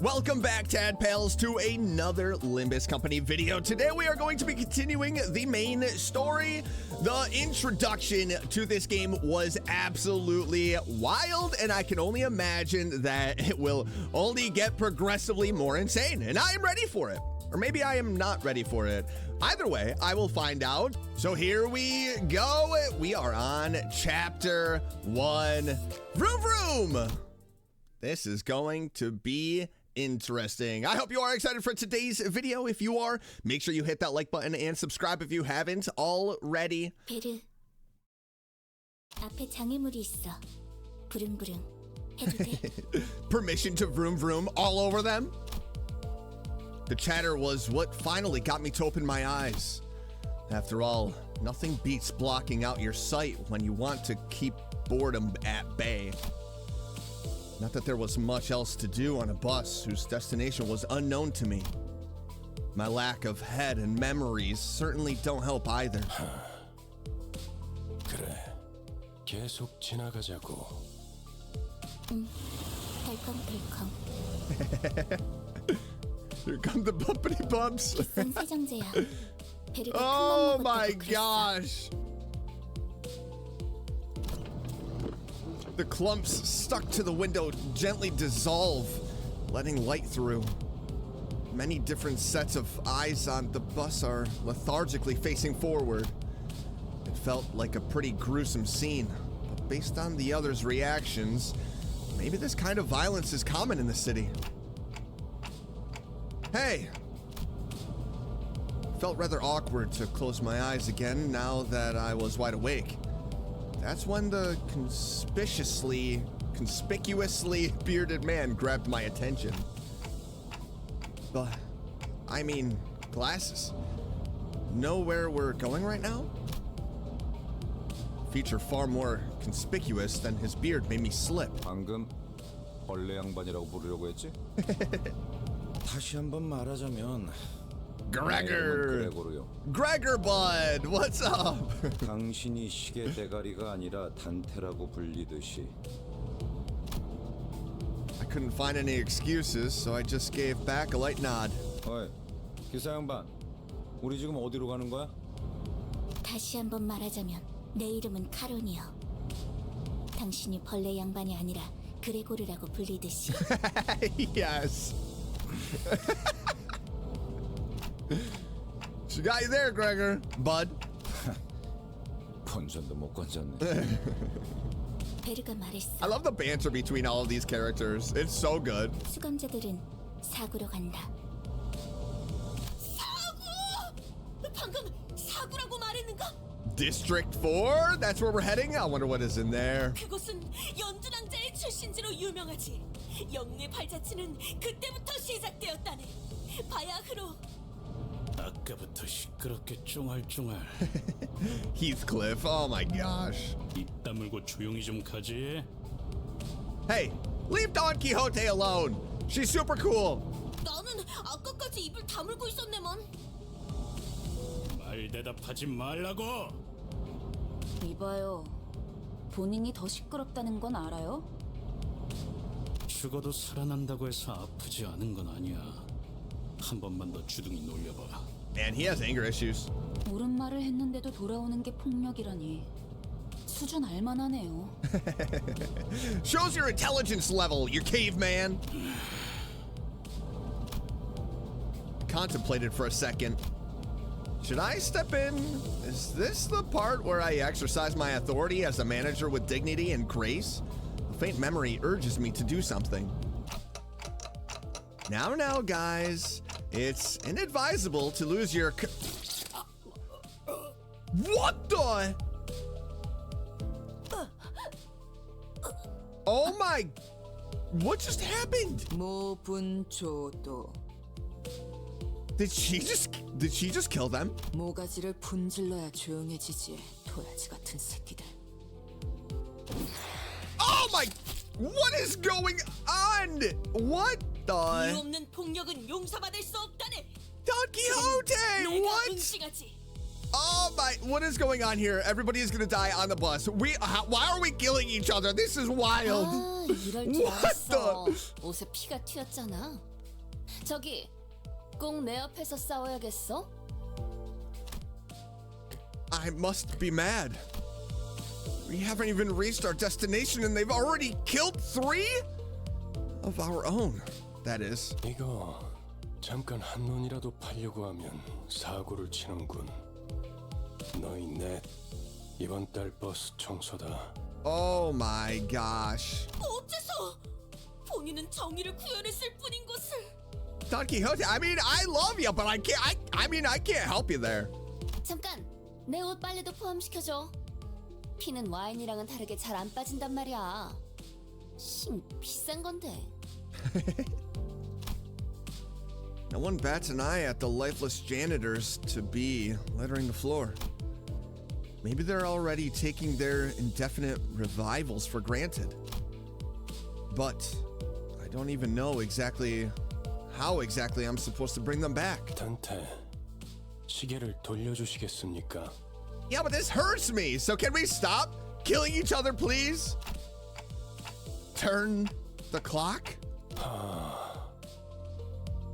Welcome back, Tadpals, to another Limbus Company video. Today we are going to be continuing the main story. The introduction to this game was absolutely wild, and I can only imagine that it will only get progressively more insane, and I am ready for it. Or maybe I am not ready for it. Either way, I will find out. So here we go. We are on chapter 1. Vroom vroom! This is going to be interesting. I hope you are excited for today's video. If you are, make sure you hit that like button and subscribe if you haven't already. 베르, 앞에 장애물이 있어. 부릉부릉 해도 돼? Permission to vroom vroom all over them? The chatter was what finally got me to open my eyes. After all, nothing beats blocking out your sight when you want to keep boredom at bay. Not that there was much else to do on a bus whose destination was unknown to me. My lack of head and memories certainly don't help either. 그래, 계속 지나가자고. 덜컹덜컹. Here come the bumpity bumps. 비싼 세정제야. 베르가 Oh 큰맘 my 먹었다고 그랬어. gosh. The clumps stuck to the window gently dissolve, letting light through. Many different sets of eyes on the bus are lethargically facing forward. It felt like a pretty gruesome scene, but based on the others' reactions, maybe this kind of violence is common in the city. Hey! Felt rather awkward to close my eyes again now that I was wide awake. That's when the conspicuously bearded man grabbed my attention. But, I mean, glasses. Know where we're going right now? Feature far more conspicuous than his beard made me slip. 방금 벌레 양반이라고 부르려고 했지? 다시 한번 말하자면 Gregor! 그레고르요. Gregor bud, what's up? 당신이 시계 대가리가 아니라 단테라고 불리듯이. I couldn't find any excuses, so I just gave back a light nod. 어이, 기사 양반, 우리 지금 어디로 가는 거야? 다시 한번 말하자면 내 이름은 카론이요. 당신이 벌레 양반이 아니라 그레고르라고 불리듯이. Yes. She got you there, Gregor, bud. 건전도 못 건졌네. 베르가 말했어. I love the banter between all of these characters. It's so good. 수감자들은 사구로 간다. 사구! 방금 사구라고 말했는가? District 4? That's where we're heading? I wonder what is in there. 그곳은 연두랑자의 출신지로 유명하지. 영웅의 발자취는 그때부터 시작되었다네. 바야흐로. 아까부터 시끄럽게 쫑알쫑알. Heathcliff, oh my gosh. 입 다물고 조용히 좀 가지. Hey, leave Don Quixote alone. She's super cool. 나는 아까까지 입을 다물고 있었네만. 말 대답하지 말라고. 이봐요. 본인이 더 시끄럽다는 건 알아요? 죽어도 살아난다고 해서 아프지 않은 건 아니야. 한 번만 더 주둥이 놀려봐. Man, he has anger issues. 옳은 말을 했는데도 돌아오는 게 폭력이라니. 수준 알만하네요. Shows your intelligence level, you caveman. Contemplated for a second. Should I step in? Is this the part where I exercise my authority as a manager with dignity and grace? A faint memory urges me to do something. Now, guys. It's inadvisable to lose your What the? Oh my... What just happened? 모분초도 Did she just kill them? 모가지를 분질러야 조용해지지. 도라지 같은 새끼들. Oh my... What is going on? What 이 the... 없는 폭력은 용서받을 수 없다네. Don Quixote! 내가 What? 응징하지. Oh my... What is going on here? Everybody is gonna die on the bus. Why are we killing each other? This is wild. 아, 이럴 줄 What 알았어. the... 옷에 피가 튀었잖아. 저기, 꼭 내 앞에서 싸워야겠어? I must be mad. We haven't even reached our destination and they've already killed 3 of our own. That is. 이거 잠깐 한눈이라도 파려고 하면 사고를 치는군. 너희 넷 이번 달 버스 청소다. Oh my gosh. 어째서 본인은 정의를 구현했을 뿐인 것을. Don Quixote, I mean, I love you, but I can't help you there. 잠깐, 내 옷 빨래도 포함시켜줘. 피는 와인이랑은 다르게 잘 안 빠진단 말이야. 힘 비싼 건데. No one bats an eye at the lifeless janitors to be littering the floor. Maybe they're already taking their indefinite revivals for granted. But I don't even know how exactly I'm supposed to bring them back. 단테, 시계를 돌려주시겠습니까? Yeah, but this hurts me. So can we stop killing each other, please? Turn the clock?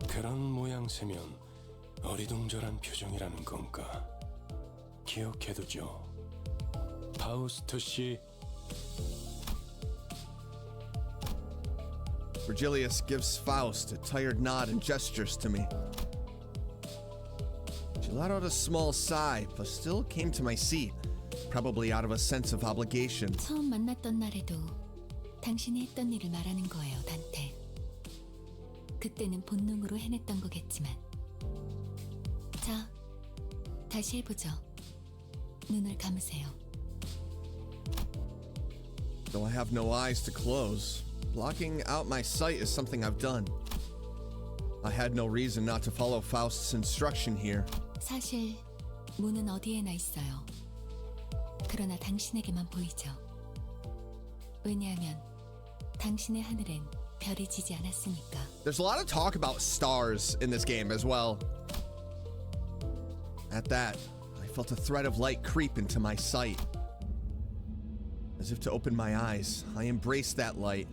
그런 모양새면 어리둥절한 표정이라는 건가? 기억해두죠. 파우스트 씨. Virgilius gives Faust a tired nod and gestures to me. She let out a small sigh, but still came to my seat, probably out of a sense of obligation. 처음 만났던 날에도 당신이 했던 일을 말하는 거예요, 단테. 그때는 본능으로 해냈던 거겠지만. 자, 다시 해보죠. 눈을 감으세요. Though I have no eyes to close, blocking out my sight is something I've done. I had no reason not to follow Faust's instruction here. 사실 문은 어디에나 있어요. 그러나 당신에게만 보이죠. 왜냐하면 당신의 하늘엔 별이 지지 않았으니까. There's a lot of talk about stars in this game as well. At that, I felt a thread of light creep into my sight. As if to open my eyes, I embraced that light.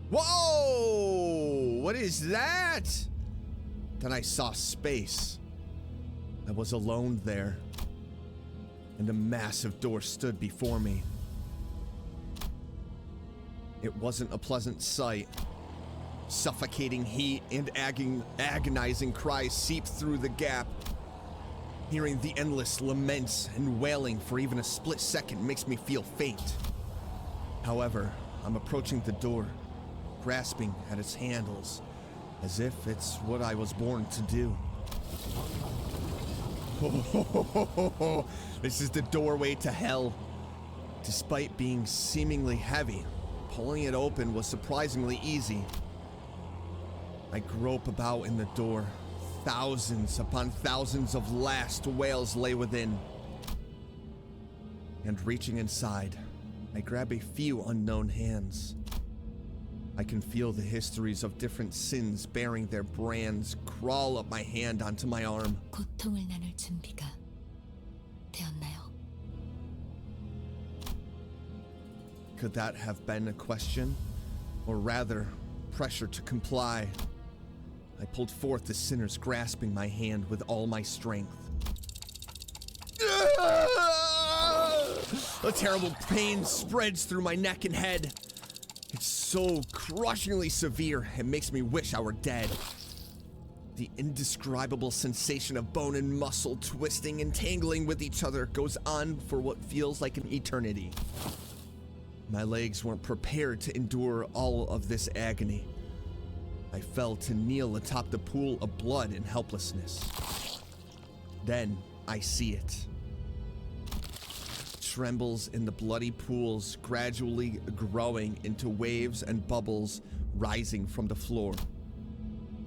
Whoa! What is that? Then I saw space. I was alone there, and a massive door stood before me. It wasn't a pleasant sight. Suffocating heat and agonizing cries seeped through the gap. Hearing the endless laments and wailing for even a split second makes me feel faint. However, I'm approaching the door, grasping at its handles, as if it's what I was born to do. This is the doorway to hell. Despite being seemingly heavy, pulling it open was surprisingly easy. I grope about in the door. Thousands upon thousands of last wails lay within. And reaching inside, I grab a few unknown hands. I can feel the histories of different sins bearing their brands crawl up my hand onto my arm. 고통을 나눌 준비가 되었나요? Could that have been a question? Or rather, pressure to comply? I pulled forth the sinners grasping my hand with all my strength. A terrible pain spreads through my neck and head. It's so crushingly severe, it makes me wish I were dead. The indescribable sensation of bone and muscle twisting and tangling with each other goes on for what feels like an eternity. My legs weren't prepared to endure all of this agony. I fell to kneel atop the pool of blood in helplessness. Then I see it. Trembles in the bloody pools, gradually growing into waves and bubbles rising from the floor.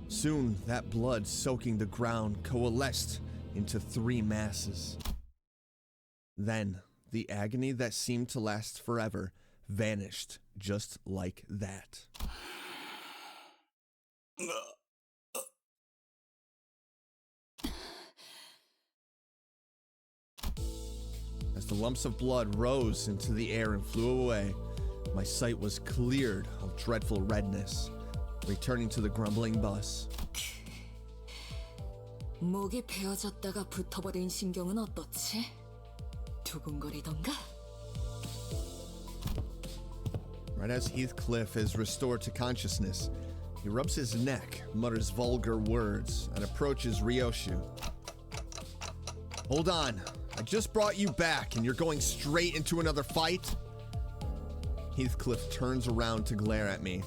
Soon, that blood soaking the ground coalesced into 3 masses. Then, the agony that seemed to last forever vanished just like that. As the lumps of blood rose into the air and flew away, my sight was cleared of dreadful redness. returning to the grumbling bus. 목이 베어졌다가 붙어버린 신경은 어떻지? 두근거리던가? Right as Heathcliff is restored to consciousness, he rubs his neck, mutters vulgar words, and approaches Ryoshu. Hold on, I just brought you back and you're going straight into another fight? Heathcliff turns around to glare at me.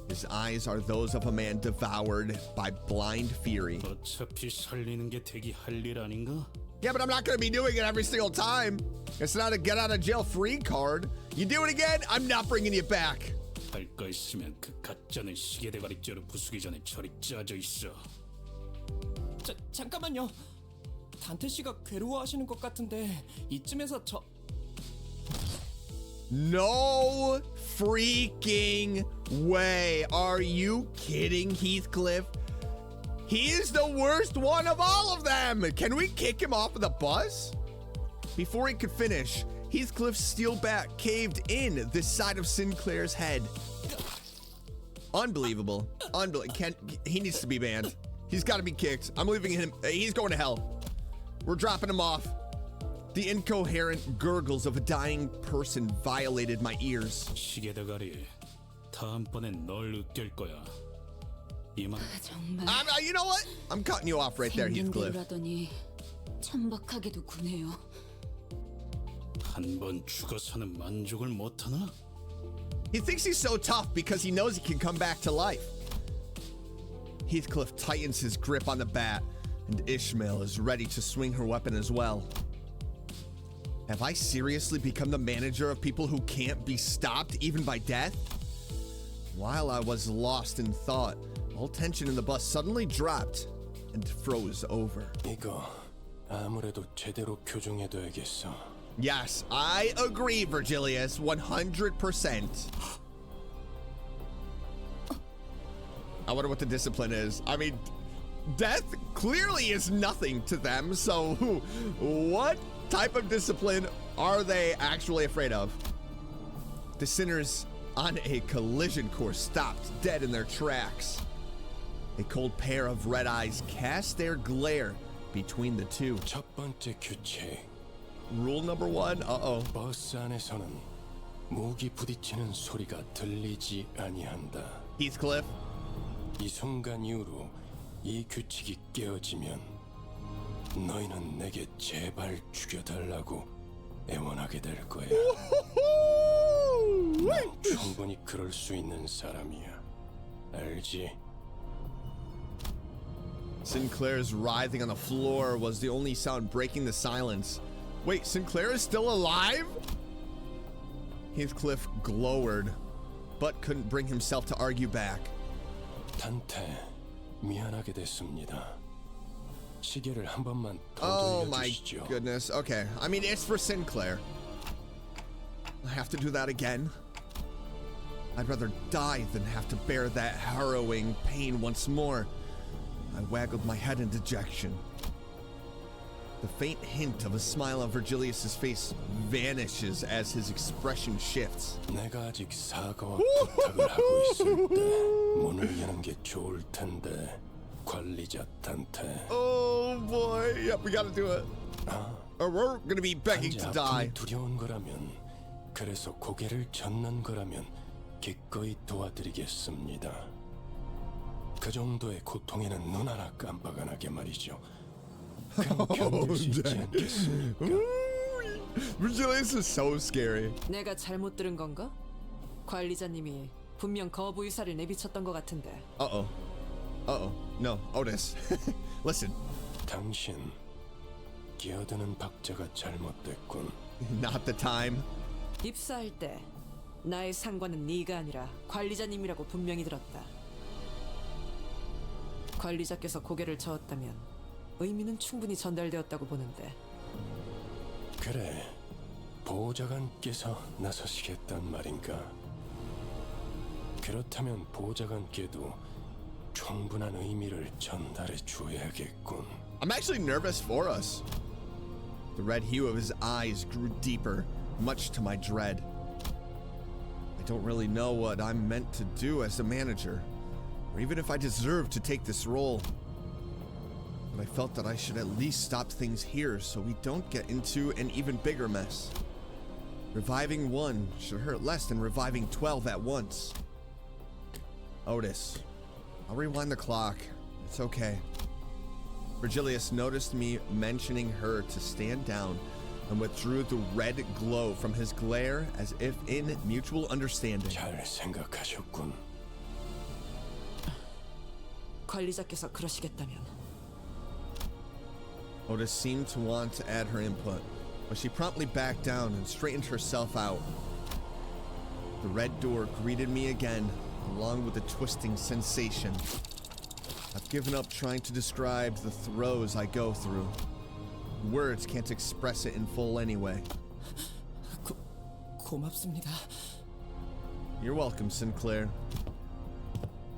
His eyes are those of a man devoured by blind fury. 어차피 살리는 게 되게 할 일 아닌가? Yeah, but I'm not going to be doing it every single time. It's not a get out of jail free card. You do it again, I'm not bringing you back. 할 거 있으면 그 가짜는 시계 대가리째로 부수기 전에 저리 짜져 있어. 잠깐만요. 단테 씨가 괴로워하시는 것 같은데 이쯤에서 저 No freaking way. Are you kidding, Heathcliff? He is the worst one of all of them. Can we kick him off of the bus? Before he could finish, Heathcliff's steel bat caved in the side of Sinclair's head. Unbelievable. He needs to be banned. He's got to be kicked. I'm leaving him. He's going to hell. We're dropping him off. The incoherent gurgles of a dying person violated my ears. 시계 대가리, 다음번엔 널 으깰 거야. 이만. 정말 You know what? I'm cutting you off right there, Heathcliff. 생긴대로라더니 천박하게도 구네요. 한 번 죽어서는 만족을 못하나? He thinks he's so tough because he knows he can come back to life. Heathcliff tightens his grip on the bat, and Ishmael is ready to swing her weapon as well. Have I seriously become the manager of people who can't be stopped even by death? While I was lost in thought, all tension in the bus suddenly dropped and froze over. 이거 아무래도 제대로 교정해둬야겠어. Yes, I agree, Virgilius, 100%. I wonder what the discipline is. I mean, death clearly is nothing to them, so what type of discipline are they actually afraid of? The sinners on a collision course stopped dead in their tracks. A cold pair of red eyes cast their glare between the two. 첫 번째 규칙. Rule number 1, 버스 안에서는 무기 부딪히는 소리가 들리지 아니한다. Heathcliff. 이 순간 이후로 이 규칙이 깨어지면 너희는 내게 제발 죽여달라고 애원하게 될 거야. 난 충분히 그럴 수 있는 사람이야. 알지? Sinclair's writhing on the floor was the only sound breaking the silence. Wait, Sinclair is still alive? Heathcliff glowered, but couldn't bring himself to argue back. 단테, 미안하게 됐습니다. 시계를 한 번만 더 Oh my 돌려주시죠. goodness. Okay, I mean, it's for Sinclair. I have to do that again. I'd rather die than have to bear that harrowing pain once more. I waggled my head in dejection. The faint hint of a smile on Virgilius's face vanishes as his expression shifts. 내가 아직 사과와 부탁을 하고 있을 때 문을 여는 게 좋을 텐데 관리자 단테. Oh boy, yep, we gotta do it. Or we're gonna be begging to die. 아픔이 두려운 거라면, 그래서 고개를 젓는 거라면 기꺼이 도와드리겠습니다. 그 정도의 고통에는 눈 하나 깜빡 안 하게 말이죠. 그럼 견딜 수 있지 않겠습니까? Virgilius is so scary. 내가 잘못 들은 건가? 관리자님이 분명 거부 의사를 내비쳤던 것 같은데. No, Otis. Listen. 당신 끼어드는 박자가 잘못됐군. Not the time. 입사할 때 나의 상관은 네가 아니라 관리자님이라고 분명히 들었다. 관리자께서 고개를 저었다면 의미는 충분히 전달되었다고 보는데. 그래, 보좌관께서 나서시겠단 말인가? 그렇다면 보좌관께도 충분한 의미를 전달해 줘야겠군. I'm actually nervous for us. The red hue of his eyes grew deeper, much to my dread. I don't really know what I'm meant to do as a manager. or even if I deserve to take this role. But I felt that I should at least stop things here so we don't get into an even bigger mess. Reviving one should hurt less than reviving 12 at once. Otis, I'll rewind the clock. It's okay. Virgilius noticed me mentioning her to stand down and withdrew the red glow from his glare as if in mutual understanding. 잘 생각하셨군. 관리자께서 그러시겠다면 Otis seemed to want to add her input, but she promptly backed down and straightened herself out. The red door greeted me again, along with a twisting sensation. I've given up trying to describe the throes I go through. Words can't express it in full anyway. 고맙습니다. You're welcome, Sinclair.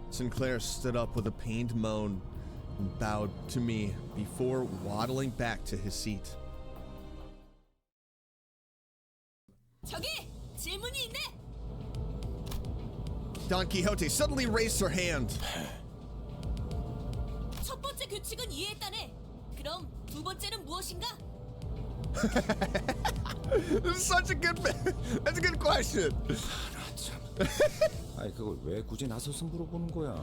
Sinclair stood up with a pained moan and bowed to me before waddling back to his seat. 저기 질문이 있네. Don Quixote suddenly raised her hand. 첫 번째 규칙은 이해했다네. 그럼 두 번째는 무엇인가? This is such a good. That's a good question. 나 참. 아니 그걸 왜 굳이 나서서 물어보는 거야?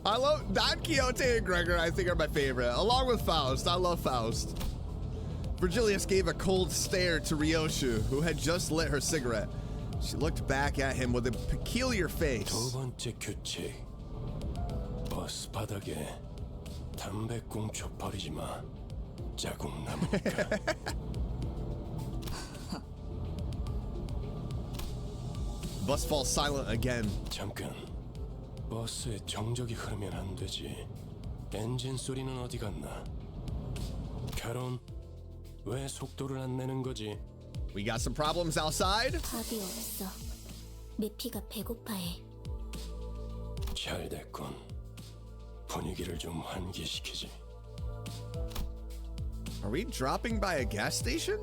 I love Don Quixote and Gregor. I think are my favorite, along with Faust. I love Faust. Virgilius gave a cold stare to Ryoshu, who had just lit her cigarette. She looked back at him with a peculiar face. 두 번째 규칙. 버스 바닥에 담배 꽁초 버리지 마. 자국 남으니까. Bus falls silent again. 잠깐. 버스에 정적이 흐르면 안 되지. 엔진 소리는 어디 갔나? 결혼 왜 속도를 안 내는 거지? We got some problems outside. 답이 없어. 내 피가 배고파해. 잘 됐군. 분위기를 좀 환기시키지. Are we dropping by a gas station?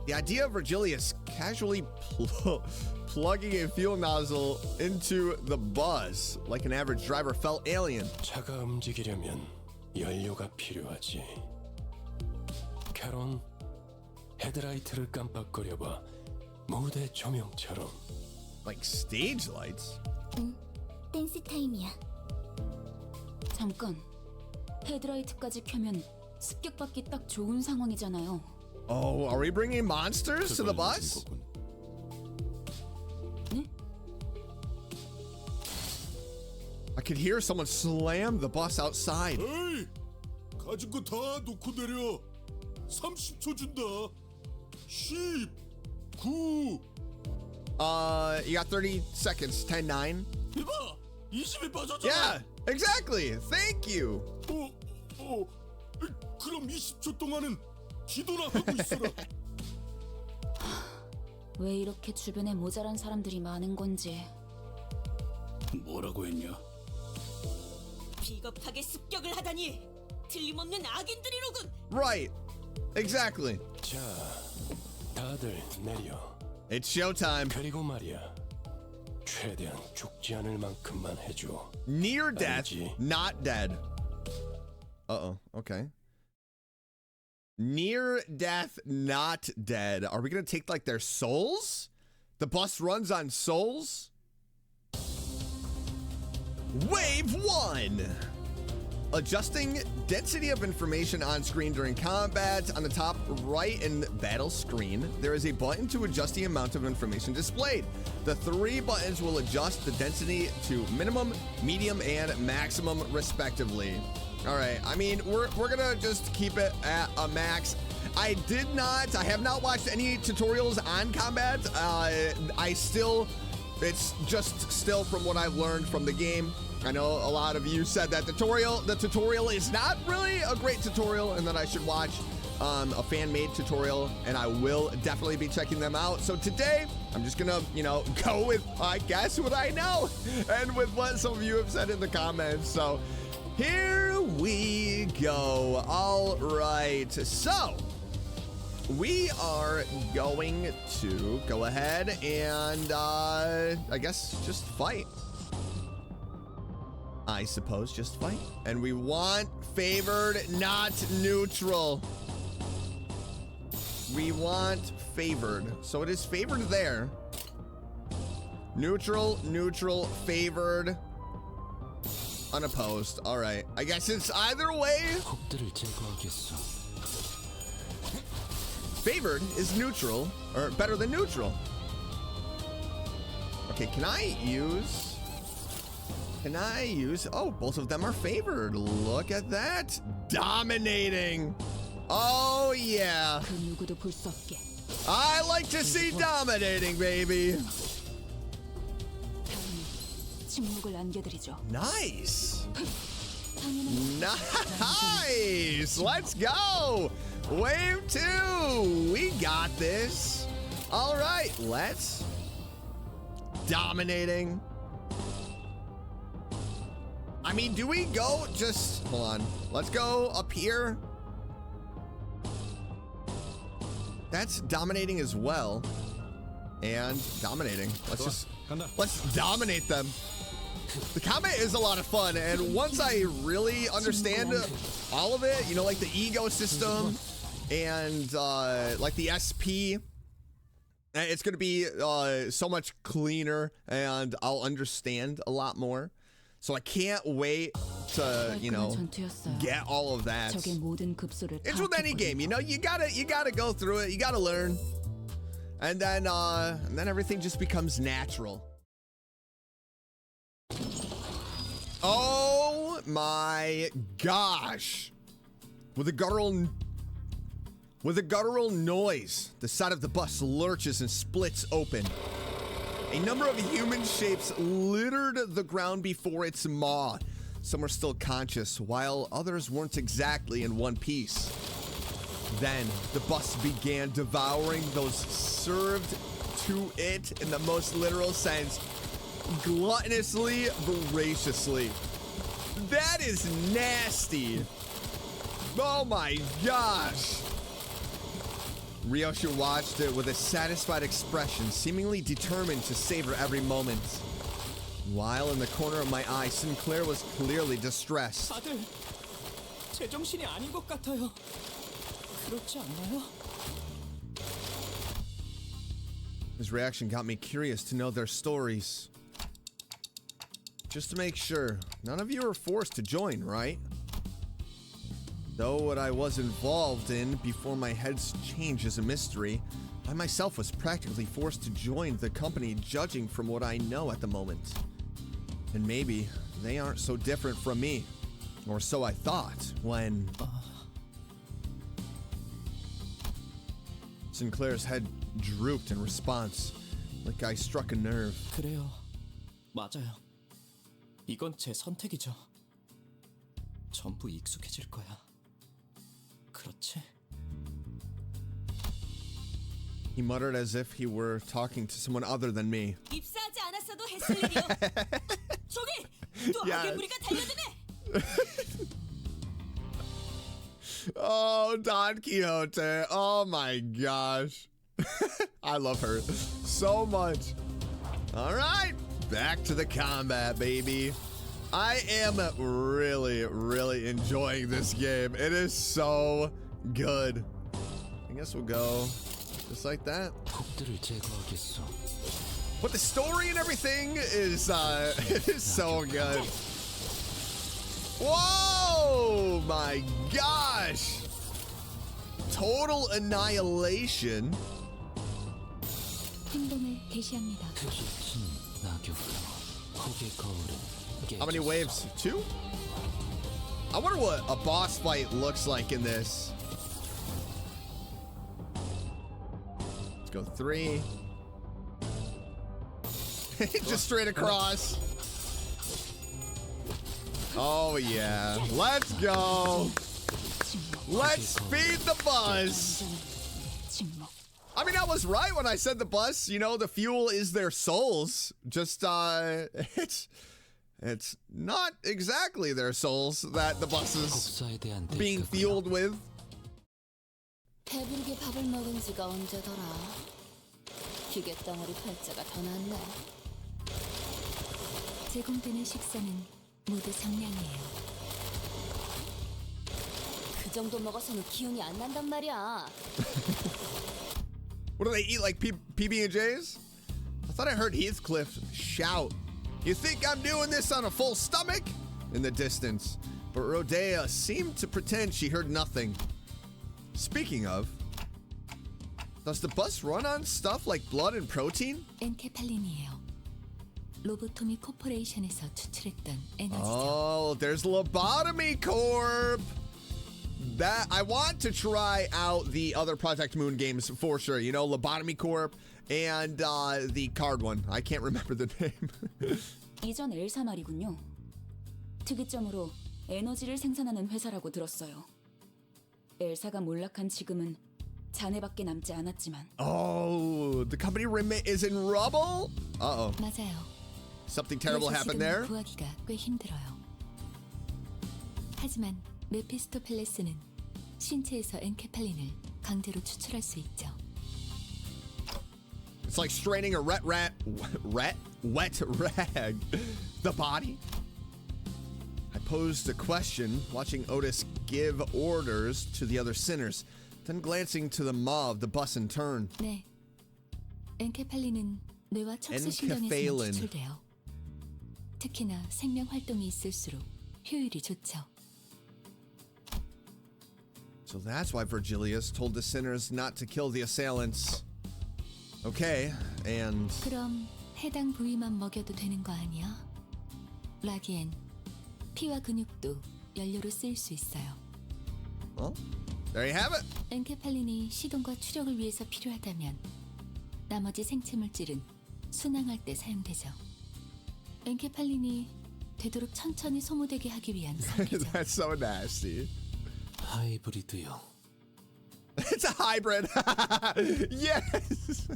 The idea of Virgilius casually plugging a fuel nozzle into the bus like an average driver felt alien. 차가 움직이려면 연료가 필요하지. 캐론, 헤드라이트를 깜빡거려봐. 무대 조명처럼. Like stage lights? 응, 댄스 타임이야. 잠깐. 헤드라이트까지 켜면 습격받기 딱 좋은 상황이잖아요. Oh, are we bringing monsters to the bus? 네? I could hear someone slam the bus outside. 에이! 가진 거 다 놓고 내려. 30초 준다. 10, 9. You got 30 seconds. 10, 9. 이봐! 20이 빠졌잖아. Yeah, exactly. Thank you. 그럼 20초 동안은 기도나 하고 있어라. 왜 이렇게 주변에 모자란 사람들이 많은 건지. 뭐라고 했냐? 비겁하게 습격을 하다니. 틀림없는 악인들이로군. Right. Exactly. 자, 다들 내려. It's showtime. 그리고 말이야. 최대한 죽지 않을 만큼만 해줘. Near death, 알지? not dead. Uh-oh. Okay. Near death, not dead. Are we gonna take like their souls? The bus runs on souls? Wave 1. Adjusting density of information on screen during combat. On the top right in battle screen, there is a button to adjust the amount of information displayed. The 3 buttons will adjust the density to minimum, medium, and maximum respectively. All right, I mean, we're gonna just keep it at a max. I have not watched any tutorials on combat. It's just still from what I've learned from the game. I know a lot of you said that the tutorial is not really a great tutorial and that I should watch a fan-made tutorial, and I will definitely be checking them out. So today, I'm just gonna, go with, I guess, what I know and with what some of you have said in the comments. So here we go. All right. So we are going to go ahead and, I guess, just fight. I suppose just fight. And we want favored, not neutral. We want favored. So it is favored there. Neutral, neutral, favored, unopposed. All right. I guess it's either way. Favored is neutral, or better than neutral. Okay, can I use... Oh, both of them are favored. Look at that. Dominating. Oh, yeah. I like to see dominating, baby. Nice. Nice. Let's go. Wave 2. We got this. All right, let's. Dominating. I mean, do we go just, hold on. Let's go up here. That's dominating as well. And dominating. Let's dominate them. The combat is a lot of fun. And once I really understand all of it, you know, like the ecosystem and like the SP, it's going to be so much cleaner and I'll understand a lot more. So I can't wait to, you know, get all of that. It's with any game, you know, you gotta go through it, you gotta learn. And then everything just becomes natural. Oh my gosh. With a guttural noise, the side of the bus lurches and splits open. A number of human shapes littered the ground before its maw. Some were still conscious, while others weren't exactly in one piece. Then, the bus began devouring those served to it in the most literal sense, gluttonously, voraciously. That is nasty. Oh my gosh. Ryosha watched it with a satisfied expression, seemingly determined to savor every moment. While in the corner of my eye, Sinclair was clearly distressed. 다들 제정신이 아닌 것 같아요. 그렇지 않나요? His reaction got me curious to know their stories. Just to make sure, none of you are forced to join, right? Though what I was involved in before my head's change is a mystery, I myself was practically forced to join the company judging from what I know at the moment. And maybe they aren't so different from me, or so I thought when... Sinclair's head drooped in response, like I struck a nerve. 그래요. 맞아요. 이건 제 선택이죠. 전부 익숙해질 거야. 그렇지? He muttered as if he were talking to someone other than me. 입사하지 않았어도 했을 일이요. 저기 또 악의 무리가 달려드네. Oh, Don Quixote. Oh my gosh. I love her so much. All right, back to the combat, baby. I am really, really enjoying this game. It is so good. I guess we'll go just like that. But the story and everything is it is so good. Whoa, my gosh. Total annihilation. How many waves? 2? I wonder what a boss fight looks like in this. Let's go 3. Just straight across. Oh yeah, let's go. Let's feed the bus. I mean, I was right when I said the bus, you know, the fuel is their souls. Just, it's not exactly their souls that the bus is being fueled with. 배부르게 밥을 먹은 지가 언제더라. 기계 덩어리 팔자가 더 낫네. 제공되는 식사는 모두 정량이에요. 그 정도 먹어서는 기운이 안 난단 말이야. What do they eat, like PB&Js? I thought I heard Heathcliff shout, "You think I'm doing this on a full stomach?" in the distance. But Rodea seemed to pretend she heard nothing. Speaking of, does the bus run on stuff like blood and protein? 엔케팔린이에요. 로보토미 코퍼레이션에서 추출했던 에너지죠. Oh, there's Lobotomy Corp. That I want to try out the other Project Moon games for sure. You know, Lobotomy Corp and the card one. I can't remember the name. 이전 엘사 말이군요. 특이점으로 에너지를 생산하는 회사라고 들었어요. 엘사가 몰락한 지금은 잔해밖에 남지 않았지만. Oh, the company is in rubble? Uh-oh. 맞아요. Something terrible happened there? 구하기가 꽤 힘들어요. 하지만 메피스토펠레스는 신체에서 엔케팔린을 강제로 추출할 수 있죠. It's like straining a wet rag. The body? I posed a question, watching Otis give orders to the other sinners, then glancing to the maw of the bus in turn. 네. 엔케팔린은 뇌와 척수신경에서 추출돼요. 특히나 생명 활동이 있을수록 효율이 좋죠. So that's why Virgilius told the sinners not to kill the assailants. Okay, and... 그럼 해당 부위만 먹여도 되는 거 아니야? 라기엔 피와 근육도 연료로 쓰일 수 있어요. Well, there you have it. 엔케팔린이 시동과 추력을 위해서 필요하다면 나머지 생체 물질은 순항할 때 사용되죠. 엔케팔린이 되도록 천천히 소모되게 하기 위한 설계죠. That's so nasty. 하이브리드요. It's a hybrid. Yes.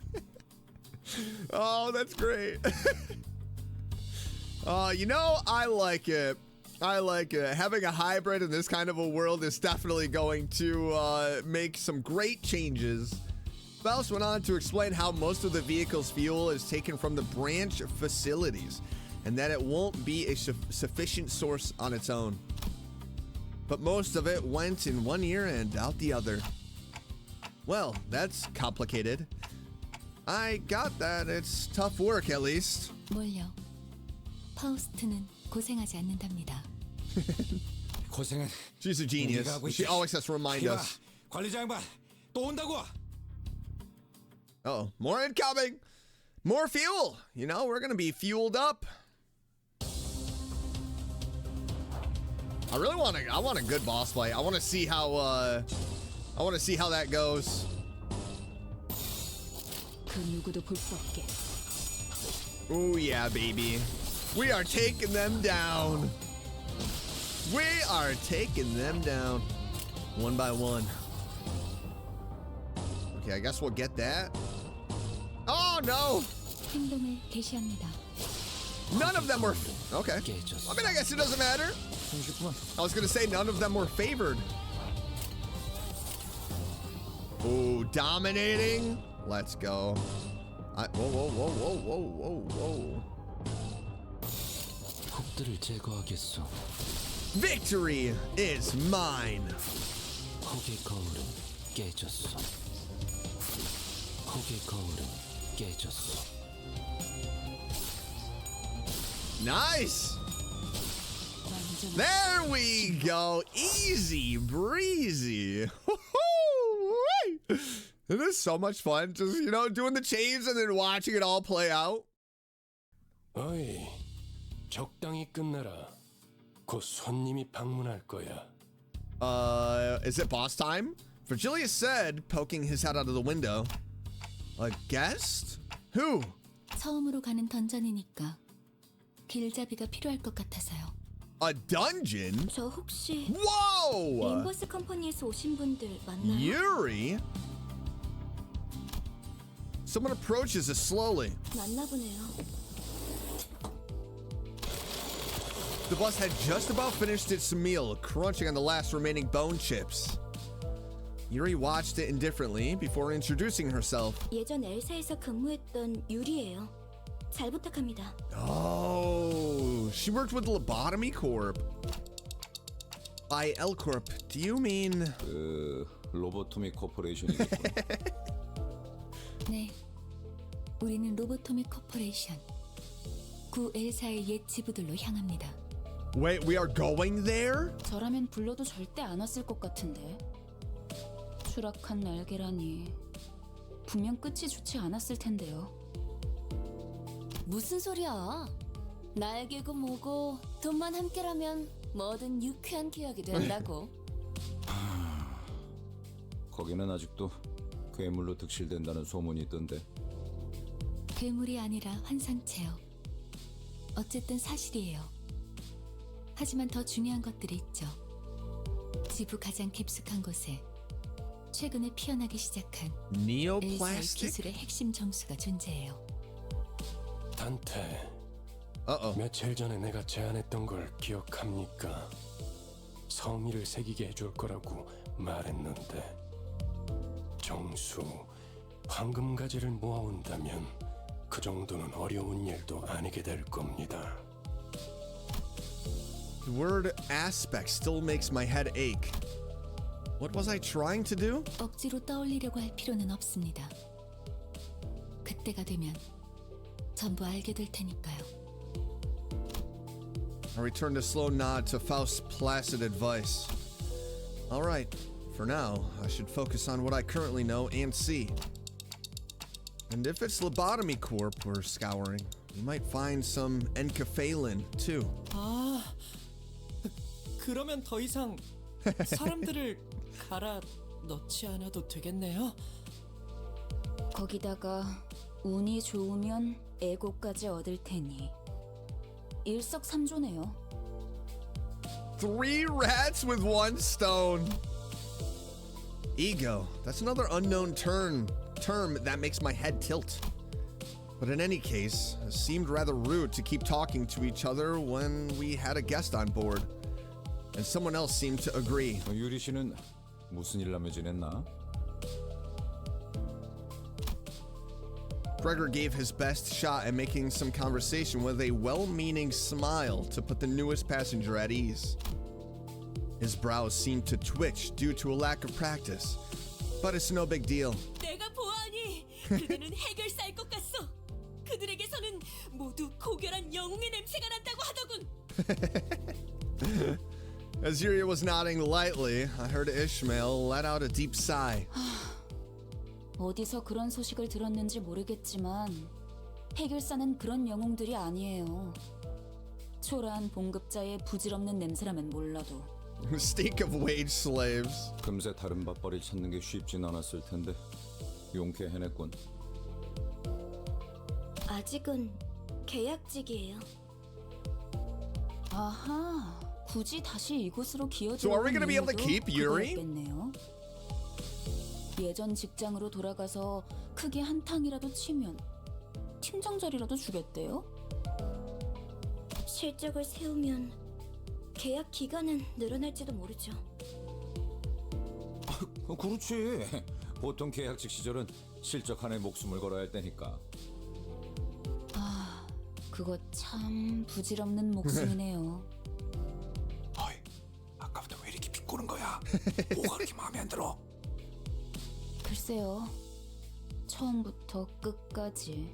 Oh, that's great. You know, I like it. I like it. Having a hybrid in this kind of a world is definitely going to make some great changes. Faust went on to explain how most of the vehicle's fuel is taken from the branch facilities and that it won't be a sufficient source on its own. But most of it went in one ear and out the other. Well, that's complicated. I got that. It's tough work, at least. 뭘요? 파우스트는 고생하지 않는답니다. 고생은 She's a genius. She always has to remind us. 관리자 양반 또 온다고. Oh, more incoming. More fuel. You know, we're gonna be fueled up. I want a good boss fight. I want to see how that goes. 그 누구도 볼 수 없게. Oh yeah, baby. We are taking them down. We are taking them down. One by one. Okay, I guess we'll get that. Oh no! 행동을 개시합니다. None of them were... Okay. I mean, I guess it doesn't matter. I was gonna say none of them were favored. Oh, dominating. Let's go. Whoa. 폭들을 제거하겠소. Victory is mine. 폭의 거울은 깨졌소. 폭의 거울은 깨졌소. Nice. There we go. Easy breezy. It is so much fun. Just, you know, doing the chains and then watching it all play out. 어이, 적당히 끝내라. 곧 손님이 방문할 거야. Is it boss time? Virgilius said, poking his head out of the window. A guest? Who? 처음으로 가는 던전이니까 길잡이가 필요할 것 같아서요. A dungeon? 저 혹시 Whoa! 림버스 컴퍼니에서 오신 분들 맞나요? Yuri? Someone approaches us slowly. 맞나 보네요. The bus had just about finished its meal, crunching on the last remaining bone chips. Yuri watched it indifferently before introducing herself. 예전 엘사에서 근무했던 유리예요. 잘 부탁합니다. Oh, she worked with Lobotomy Corp. By L Corp, do you mean? 로보토미 코퍼레이션이겠군. 네, 우리는 로보토미 코퍼레이션 구 엘사의 옛 지부들로 향합니다. Wait, we are going there? 저라면 불러도 절대 안 왔을 것 같은데. 추락한 날개라니 분명 끝이 좋지 않았을 텐데요. 무슨 소리야? 날개고 뭐고 돈만 함께라면 뭐든 유쾌한 기억이 된다고. 거기는 아직도 괴물로 득실된다는 소문이 있던데. 괴물이 아니라 환상체요. 어쨌든 사실이에요. 하지만 더 중요한 것들이 있죠. 지부 가장 깊숙한 곳에 최근에 피어나기 시작한 엘사의 Neoplastic? 기술의 핵심 정수가 존재해요. 단테, Uh-oh. 며칠 전에 내가 제안했던 걸 기억합니까? 성의를 새기게 해줄 거라고 말했는데 정수, 황금가지를 모아온다면 그 정도는 어려운 일도 아니게 될 겁니다. The word aspect still makes my head ache. What was I trying to do? 억지로 떠올리려고 할 필요는 없습니다. 그때가 되면 전부 알게 될 테니까요. I returned a slow nod to Faust's placid advice. All right, for now, I should focus on what I currently know and see. And if it's Lobotomy Corp we're scouring, we might find some enkephalin, too. 아, 그러면 더 이상 사람들을 갈아 넣지 않아도 되겠네요. 거기다가 운이 좋으면 에고까지 얻을 테니 일석삼조네요. 3 rats with 1 stone. Ego. That's another unknown term that makes my head tilt. But in any case, it seemed rather rude to keep talking to each other when we had a guest on board. And someone else seemed to agree. 유리 씨는 무슨 일 하며 지냈나? Gregor gave his best shot at making some conversation with a well-meaning smile to put the newest passenger at ease. His brows seemed to twitch due to a lack of practice, but it's no big deal. 내가 보아하니 그들은 해결사일 것 같소. 그들에게서는 모두 고결한 영웅의 냄새가 난다고 하더군. As Yuri was nodding lightly, I heard Ishmael let out a deep sigh. 어디서 그런 소식을 들었는지 모르겠지만 해결사는 그런 영웅들이 아니에요. 초라한 봉급자의 부질없는 냄새라면 몰라도 Stink of wage slaves. 금세 다른 밥벌이 찾는 게 쉽진 않았을 텐데 용케 해냈군. 아직은 계약직이에요. 아하, 굳이 다시 이곳으로 So are we 기어들어온 gonna be able to 이유도 keep Yuri? 그거였겠네요. 예전 직장으로 돌아가서 크게 한탕이라도 치면 팀장 자리라도 주겠대요? 실적을 세우면 계약 기간은 늘어날지도 모르죠. 그렇지. 보통 계약직 시절은 실적 한에 목숨을 걸어야 할 때니까. 아, 그거 참 부질없는 목숨이네요. 어이, 아까부터 왜 이렇게 비꼬는 거야? 뭐가 그렇게 마음에 안 들어? 글쎄요, 처음부터 끝까지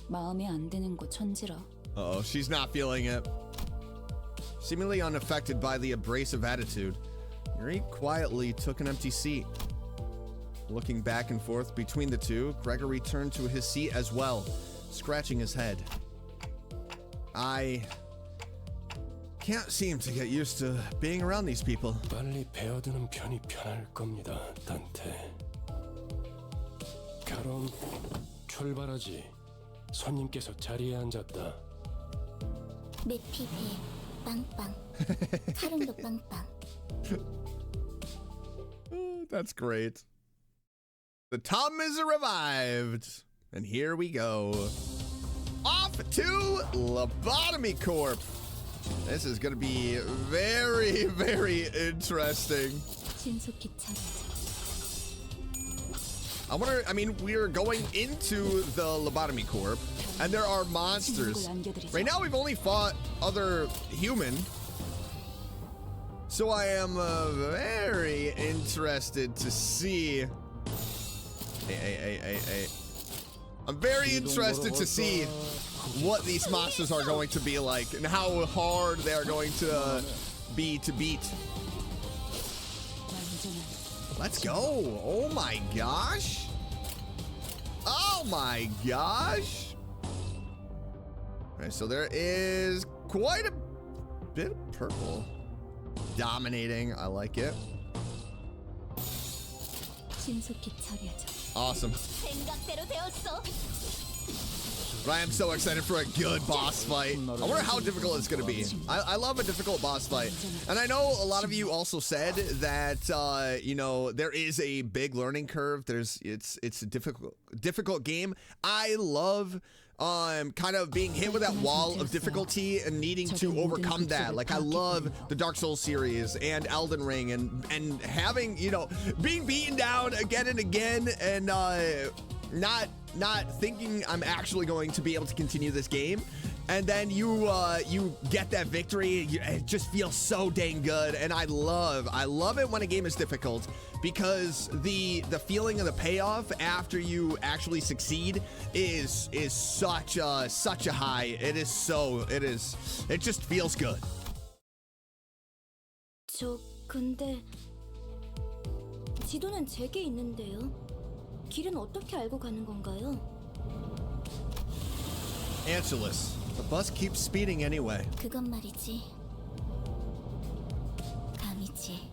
마음에 안 드는 거 천지라. Uh-oh, she's not feeling it. Seemingly unaffected by the abrasive attitude, Yuri quietly took an empty seat. Looking back and forth between the two, Gregor returned to his seat as well, scratching his head. I can't seem to get used to being around these people. 빨리 배어드는 편이 편할 겁니다, 단테. 그럼 출발하지. 손님께서 자리에 앉았다. 매피비 빵빵 카름도 빵빵. That's great. The Tom is revived. And here we go. Off to Lobotomy Corp. This is going to be very, very interesting. 신속히 차려. I wonder, I mean, we're going into the Lobotomy Corp, and there are monsters. Right now, we've only fought other human. So I am very interested to see. Hey. I'm very interested to see what these monsters are going to be like and how hard they are going to be to beat. Let's go. Oh my gosh. Oh my gosh. All right, so there is quite a bit of purple. Dominating. I like it. Awesome. But I am so excited for a good boss fight. I wonder how difficult it's going to be. I love a difficult boss fight. And I know a lot of you also said that, you know, there is a big learning curve. It's a difficult game. I love kind of being hit with that wall of difficulty and needing to overcome that. Like, I love the Dark Souls series and Elden Ring and having, you know, being beaten down again and again and not thinking I'm actually going to be able to continue this game. And then you get that victory. It just feels so dang good. And I love it when a game is difficult, because the feeling of the payoff after you actually succeed is such a high. It just feels good. 저 근데 지도는 제게 있는데요. 길은 어떻게 알고 가는 건가요? Answerless. The bus keeps speeding anyway. 그건 말이지. 감이지.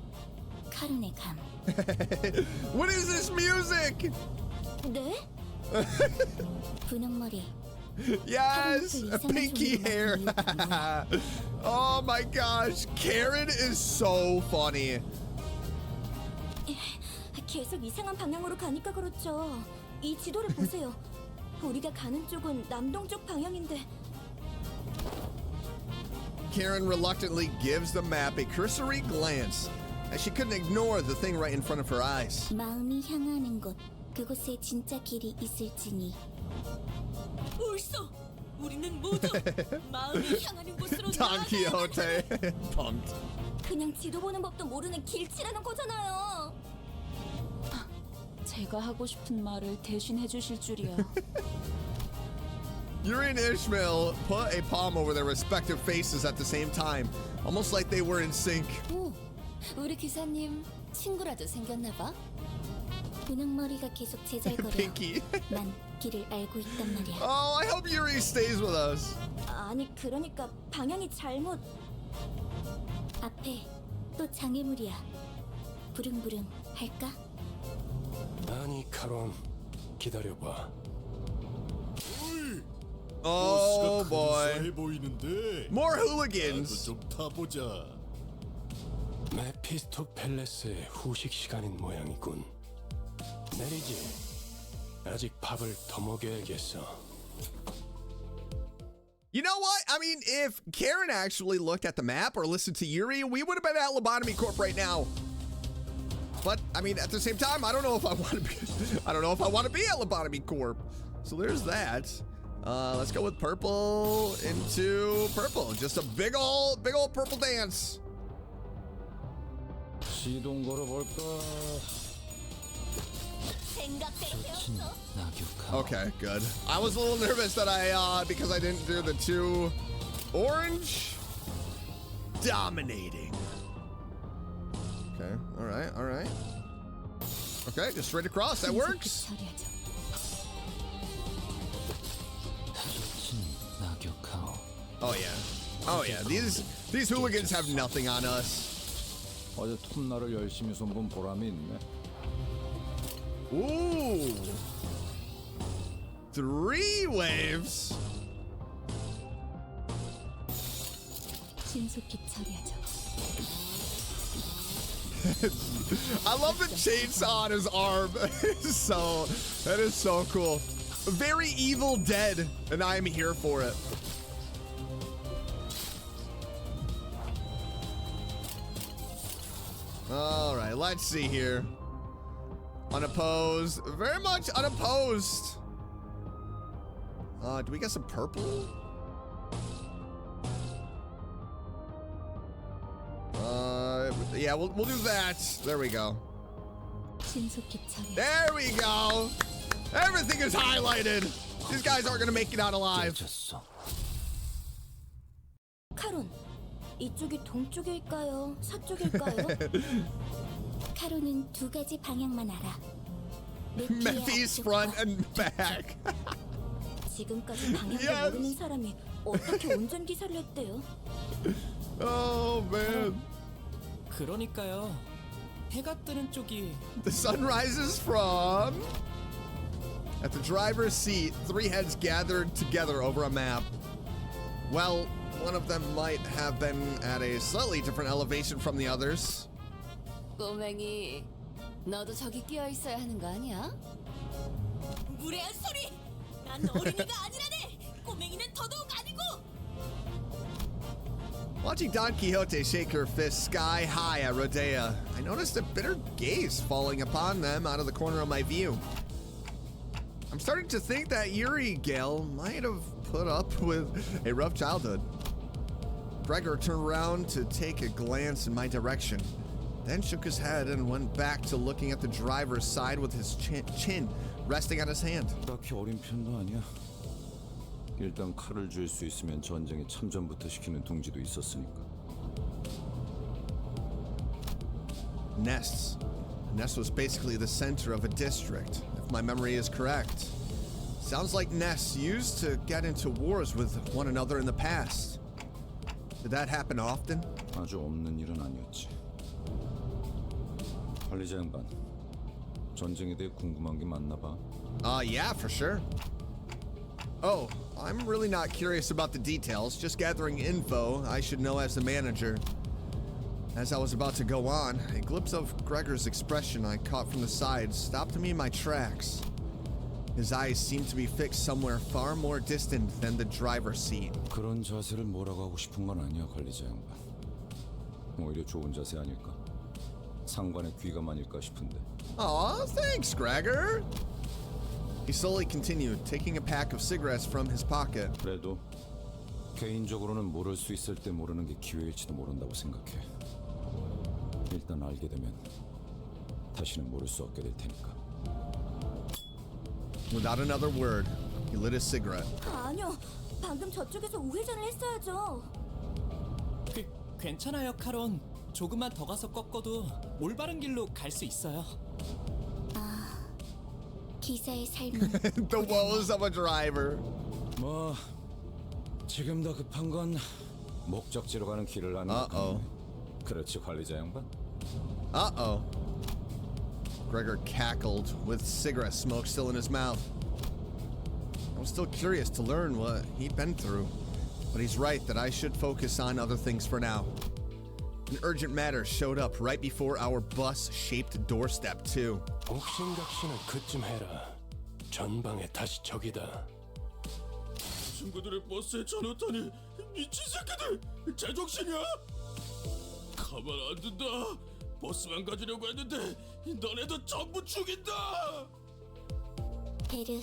카른의 감. What is this music? 네? 분홍머리. Yes, pinky hair. Oh my gosh, Karen is so funny. 계속 이상한 방향으로 가니까 그렇죠. 이 지도를 보세요. 우리가 가는 쪽은 남동쪽 방향인데. Karen reluctantly gives the map a cursory glance, as she couldn't ignore the thing right in front of her eyes. 마음이 향하는 곳, 그곳에 진짜 길이 있을지니. 옳소. 우리는 모두 마음이 향하는 곳으로 Don Quixote. Pumped. 그냥 지도 보는 법도 모르는 길치라는 거잖아요. 제가 하고 싶은 말을 대신 해주실 줄이야. Yuri and Ishmael put a palm over their respective faces at the same time, almost like they were in sync. 오, 우리 기사님 친구라도 생겼나 봐. 분홍머리가 계속 제잘거려. Pinky. 난 길을 알고 있단 말이야. Oh, I hope Yuri stays with us. 아니 그러니까 방향이 잘못. 앞에 또 장애물이야. 부릉부릉 할까? 아니 카론, 기다려봐. Oh boy. 근사해 보이는데. More hooligans. 나도 좀 타보자. 메피스토 팰레스의 후식 시간인 모양이군. 내리지. 아직 밥을 더 먹여야겠어. You know what? I mean, if Karen actually looked at the map or listened to Yuri, we would have been at Lobotomy Corp right now. But I mean, at the same time, I don't know if I want to be. I don't know if I want to be at Lobotomy Corp. So there's that. Let's go with purple into purple. Just a big old purple dance. 시동 걸어볼까? Okay, good. I was a little nervous that because I didn't do the two orange. Dominating. Okay, all right. Okay, just straight across, that works. Oh yeah, these hooligans have nothing on us. 어제 톱날을 열심히 손본 보람이 있네. Ooh. 3 waves. 신속히 처리하죠. I love the chainsaw on his arm. That is so cool. Very Evil Dead, and I am here for it. All right, let's see here. Unopposed. Very much unopposed. Do we get some purple? Yeah, we'll do that. There we go. 신속히 처리. There we go. Everything is highlighted. These guys aren't gonna make it out alive. 카론, 이쪽이 동쪽일까요? 서쪽일까요? 카로는 두 가지 방향만 알아. Mephis front and back. 지금까지 방향도 Yes. 모르는 사람이 어떻게 운전기사를 했대요? Oh man. 그러니까요. 해가 뜨는 쪽이 The sun rises from. At the driver's seat, three heads gathered together over a map. Well, one of them might have been at a slightly different elevation from the others. 꼬맹이, 너도 저기 끼어 있어야 하는 거 아니야? 무례한 소리! 난 어린이가 아니라네! 꼬맹이는 더더욱 아니고! Watching Don Quixote shake her fist sky high at Rodea, I noticed a bitter gaze falling upon them out of the corner of my view. I'm starting to think that Yuri Gale might have put up with a rough childhood. Gregor turned around to take a glance in my direction, then shook his head and went back to looking at the driver's side with his chin resting on his hand. 딱히 어린 편도 아니야. 일단 칼을 줄 수 있으면 전쟁에 참전부터 시키는 둥지도 있었으니까. Nests. Nest was basically the center of a district, if my memory is correct. Sounds like nests used to get into wars with one another in the past. Did that happen often? 아주 없는 일은 아니었지. 관리자 양반, 전쟁에 대해 궁금한 게 많나 봐. Yeah, for sure. Oh, I'm really not curious about the details, just gathering info I should know as the manager. As I was about to go on, a glimpse of Gregor's expression I caught from the side stopped me in my tracks. His eyes seemed to be fixed somewhere far more distant than the driver's seat. 그런 자세를 뭐라고 하고 싶은 건 아니야, 관리자 양반. 오히려 좋은 자세 아닐까? 상관의 귀감 아닐까 싶은데. Aw, thanks, Gregor. He slowly continued, taking a pack of cigarettes from his pocket. 그래도 개인적으로는 모를 수 있을 때 모르는 게 기회일지도 모른다고 생각해. 일단 알게 되면 다시는 모를 수 없게 될 테니까. Without another word, he lit his cigarette. 아니요, 방금 저쪽에서 우회전을 했어야죠. 괜찮아요, 카론. 조금만 더 가서 꺾어도 올바른 길로 갈 수 있어요. 기사의 삶은 The woes of a driver. 뭐 지금 더 급한 건 목적지로 가는 길을 아는 거. 그렇지, 관리자 양반. Uh-oh. Gregor cackled with cigarette smoke still in his mouth. I was still curious to learn what he'd been through, but he's right that I should focus on other things for now. An urgent matter showed up right before our bus-shaped doorstep, too. 옥신각신은 그쯤 해라. 전방에 다시 적이다. 친구들의 버스에 전화타니 미친 새끼들! 제정신이야? 가만 안 둔다. 버스만 가지려고 했는데 너네도 전부 죽인다. 베르,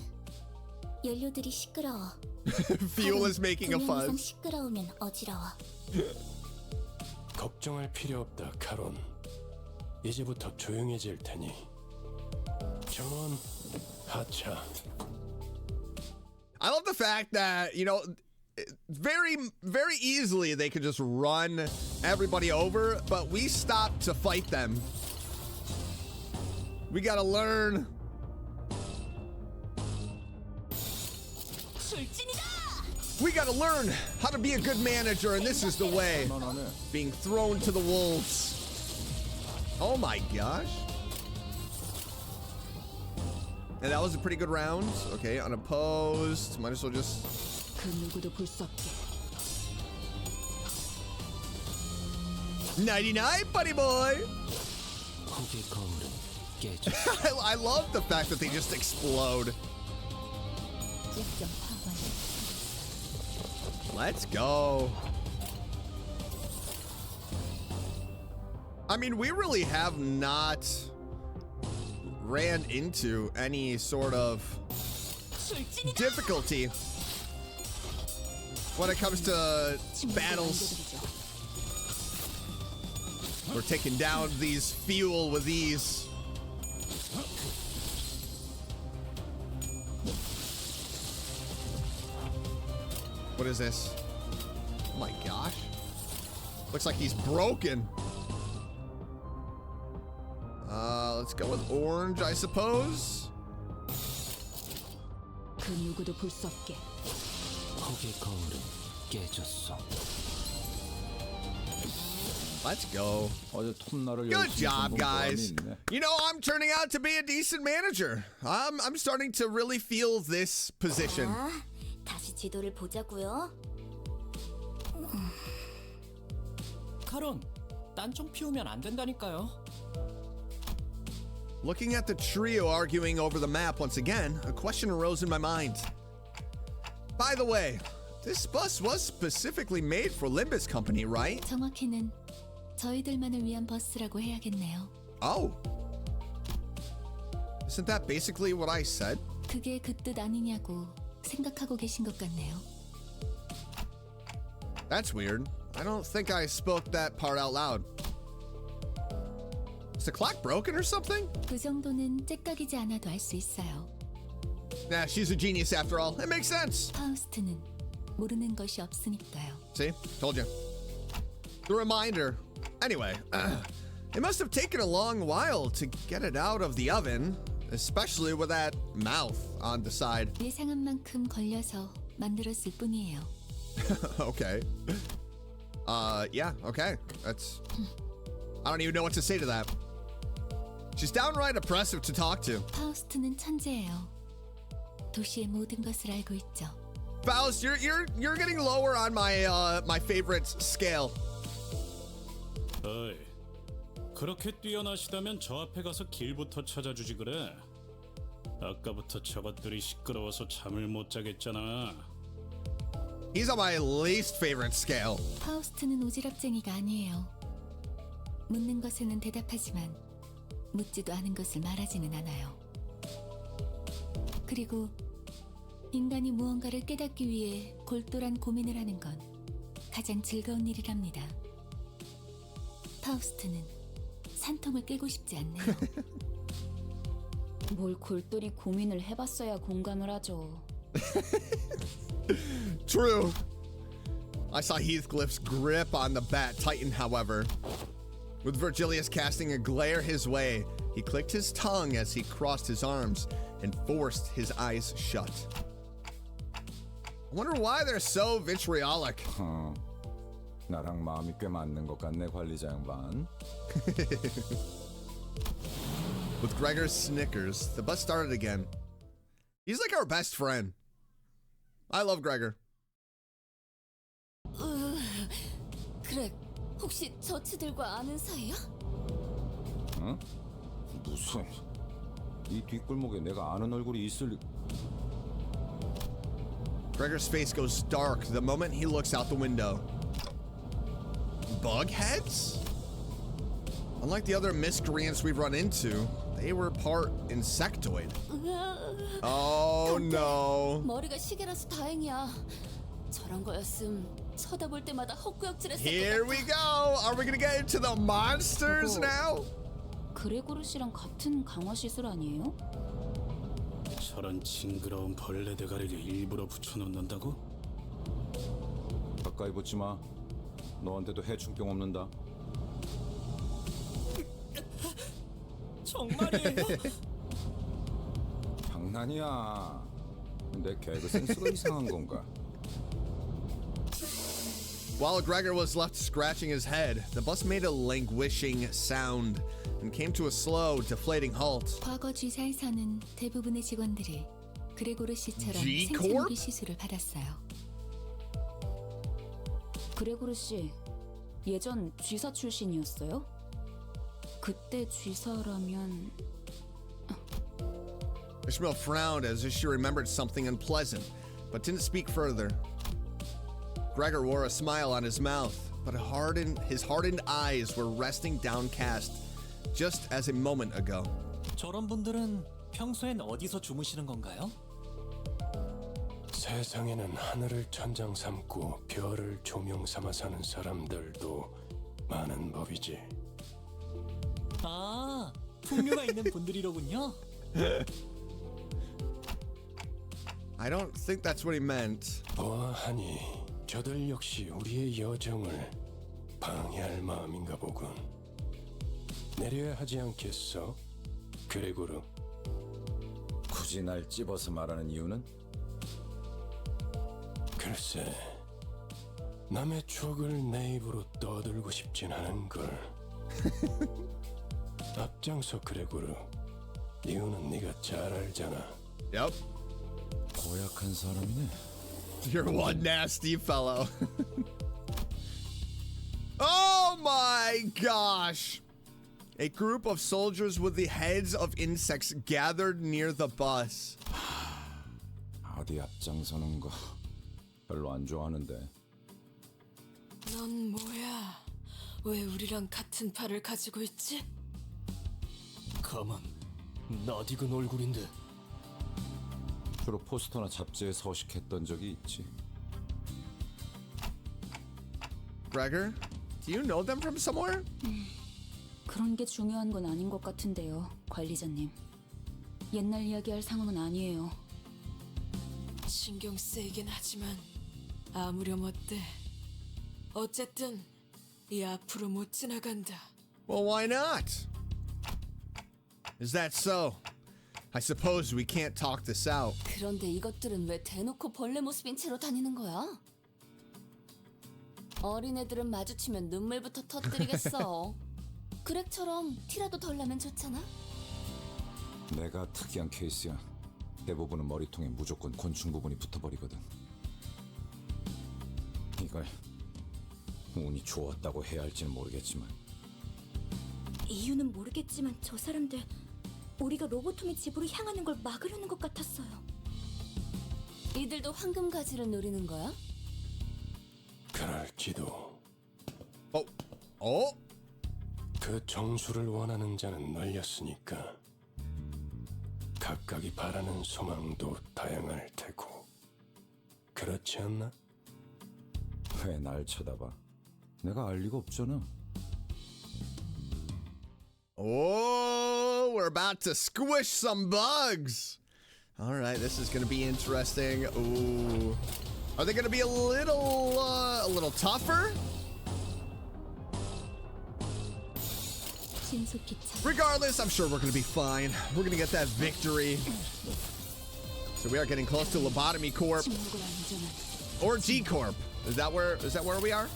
연료들이 시끄러워. Fuel is making a 두 명 이상 fuzz. 시끄러우면 어지러워. 걱정할 필요 없다, 카론. 이제부터 조용해질 테니. 전원 하차. I love the fact that, you know, very, very easily they could just run everybody over, but we stopped to fight them. We gotta learn. We gotta learn how to be a good manager, and this is the way. Being thrown to the wolves. Oh my gosh. And that was a pretty good round. Okay, unopposed. Might as well just... 그 누구도 볼 수 없게. 99, buddy boy. I love the fact that they just explode. Let's go. I mean, we really have not ran into any sort of difficulty when it comes to battles. We're taking down these fuel with ease. What is this? Oh my gosh. Looks like he's broken. Let's go with orange, I suppose. 그 누구도 볼 수 없게. 거기 거울은 깨졌어. Let's go. 어제 톱날을 Good job, guys. You know, I'm turning out to be a decent manager. I'm starting to really feel this position. 아, 다시 지도를 보자고요. 카론, 딴청 피우면 안 된다니까요. Looking at the trio arguing over the map once again, a question arose in my mind. By the way, this bus was specifically made for Limbus Company, right? 정확히는 저희들만을 위한 버스라고 해야겠네요. Oh. Isn't that basically what I said? 그게 그 뜻 아니냐고 생각하고 계신 것 같네요. That's weird. I don't think I spoke that part out loud. Is the clock broken or something? 그 정도는 째깍이지 않아도 알 수 있어요. Nah, she's a genius after all. It makes sense. 파우스트는 모르는 것이 없으니까요. See? Told you. The reminder. Anyway, it must have taken a long while to get it out of the oven, especially with that mouth on the side. 예상한 만큼 걸려서 만들었을 뿐이에요. Okay. Yeah, okay. That's... I don't even know what to say to that. She's downright oppressive to talk to. 파우스트는 천재예요. 도시의 모든 것을 알고 있죠. Faust, you're getting lower on my favorite scale. 어이, 그렇게 뛰어나시다면 저 앞에 가서 길부터 찾아주지 그래. 아까부터 저것들이 시끄러워서 잠을 못 자겠잖아. He's on my least favorite scale. 파우스트는 오지랖쟁이가 아니에요. 묻는 것에는 대답하지만 묻지도 않은 것을 말하지는 않아요. 그리고 인간이 무언가를 깨닫기 위해 골똘한 고민을 하는 건 가장 즐거운 일이랍니다. 파우스트는 산통을 깨고 싶지 않네요. 뭘 골똘히 고민을 해봤어야 공감을 하죠. True. I saw Heathcliff's grip on the bat tighten, however. With Virgilius casting a glare his way, he clicked his tongue as he crossed his arms and forced his eyes shut. I wonder why they're so vitriolic. 나랑 마음이 꽤 맞는 것 같네, 관리자 양반. With Gregor's snickers, the bus started again. He's like our best friend. I love Gregor. 그래, 혹시 저치들과 아는 사이야? 응? 무슨... 이 뒷골목에 내가 아는 얼굴이 있을... Gregor's face goes dark the moment he looks out the window. Bug heads? Unlike the other miscreants we've run into, they were part insectoid. Oh no. 머리가 시계라서 다행이야. 저런 거였음 쳐다볼 때마다 헛구역질했을 것 같아. Here we go. Are we gonna get into the monsters now? 그레고르 씨랑 같은 강화 시술 아니에요? 저런 징그러운 벌레 대가리를 일부러 붙여놓는다고? 가까이 붙지 마. 너한테도 해충병 없는다. 정말이에요? 장난이야. 내 개그 센스가 이상한 건가? While Gregor was left scratching his head, the bus made a languishing sound and came to a slow, deflating halt. 과거 G사에서는 대부분의 직원들이 그레고르 씨처럼 G 생체 Corp? 무기 시술을 받았어요. 그레고르 씨 예전 쥐사 출신이었어요? 그때 쥐사라면 Ishmael frowned as if she remembered something unpleasant, but didn't speak further. Gregor wore a smile on his mouth, but his hardened eyes were resting downcast, just as a moment ago. 저런 분들은 평소엔 어디서 주무시는 건가요? 세상에는 하늘을 천장 삼고 별을 조명 삼아 사는 사람들도 많은 법이지. 아, 풍류가 있는 분들이로군요. I don't think that's what he meant. 보아하니 저들 역시 우리의 여정을 방해할 마음인가 보군. 내려야 하지 않겠어, 그레고르? 굳이 날 찝어서 말하는 이유는? 글쎄, 남의 추억을 내 입으로 떠들고 싶진 않은걸. 앞장서, 그레고르. 이유는 네가 잘 알잖아. Yep. 고약한 사람이네. You're one nasty fellow. Oh my gosh. A group of soldiers with the heads of insects gathered near the bus. 어디 앞장서는 거 별로 안 좋아하는데. 넌 뭐야? 왜 우리랑 같은 팔을 가지고 있지? 가만, 낯익은 얼굴인데. 주로 포스터나 잡지에 서식했던 적이 있지. Gregor, do you know them from somewhere? 그런 게 중요한 건 아닌 것 같은데요, 관리자님. 옛날 이야기할 상황은 아니에요. 신경 쓰이긴 하지만 아무렴 어때? 어쨌든 이 앞으로 못 지나간다. Well, why not? Is that so? I suppose we can't talk this out. 그런데 이것들은 왜 대놓고 벌레 모습인 채로 다니는 거야? 어린애들은 마주치면 눈물부터 터뜨리겠어. 그렉처럼 티라도 덜 나면 좋잖아? 내가 특이한 케이스야. 대부분은 머리통에 무조건 곤충 부분이 붙어버리거든. 이걸 운이 좋았다고 해야 할지는 모르겠지만. 이유는 모르겠지만 저 사람들 우리가 로보토미 집으로 향하는 걸 막으려는 것 같았어요. 이들도 황금 가지를 노리는 거야? 그럴지도. Oh? 그 정수를 원하는 자는 널렸으니까 각각이 바라는 소망도 다양할 테고. 그렇지 않나? 왜 날 쳐다봐? 내가 알 리가 없잖아. Oh, we're about to squish some bugs. All right, this is going to be interesting. Ooh. Are they going to be a little tougher? Regardless, I'm sure we're going to be fine. We're going to get that victory. So we are getting close to Lobotomy Corp or G Corp. Is that where we are?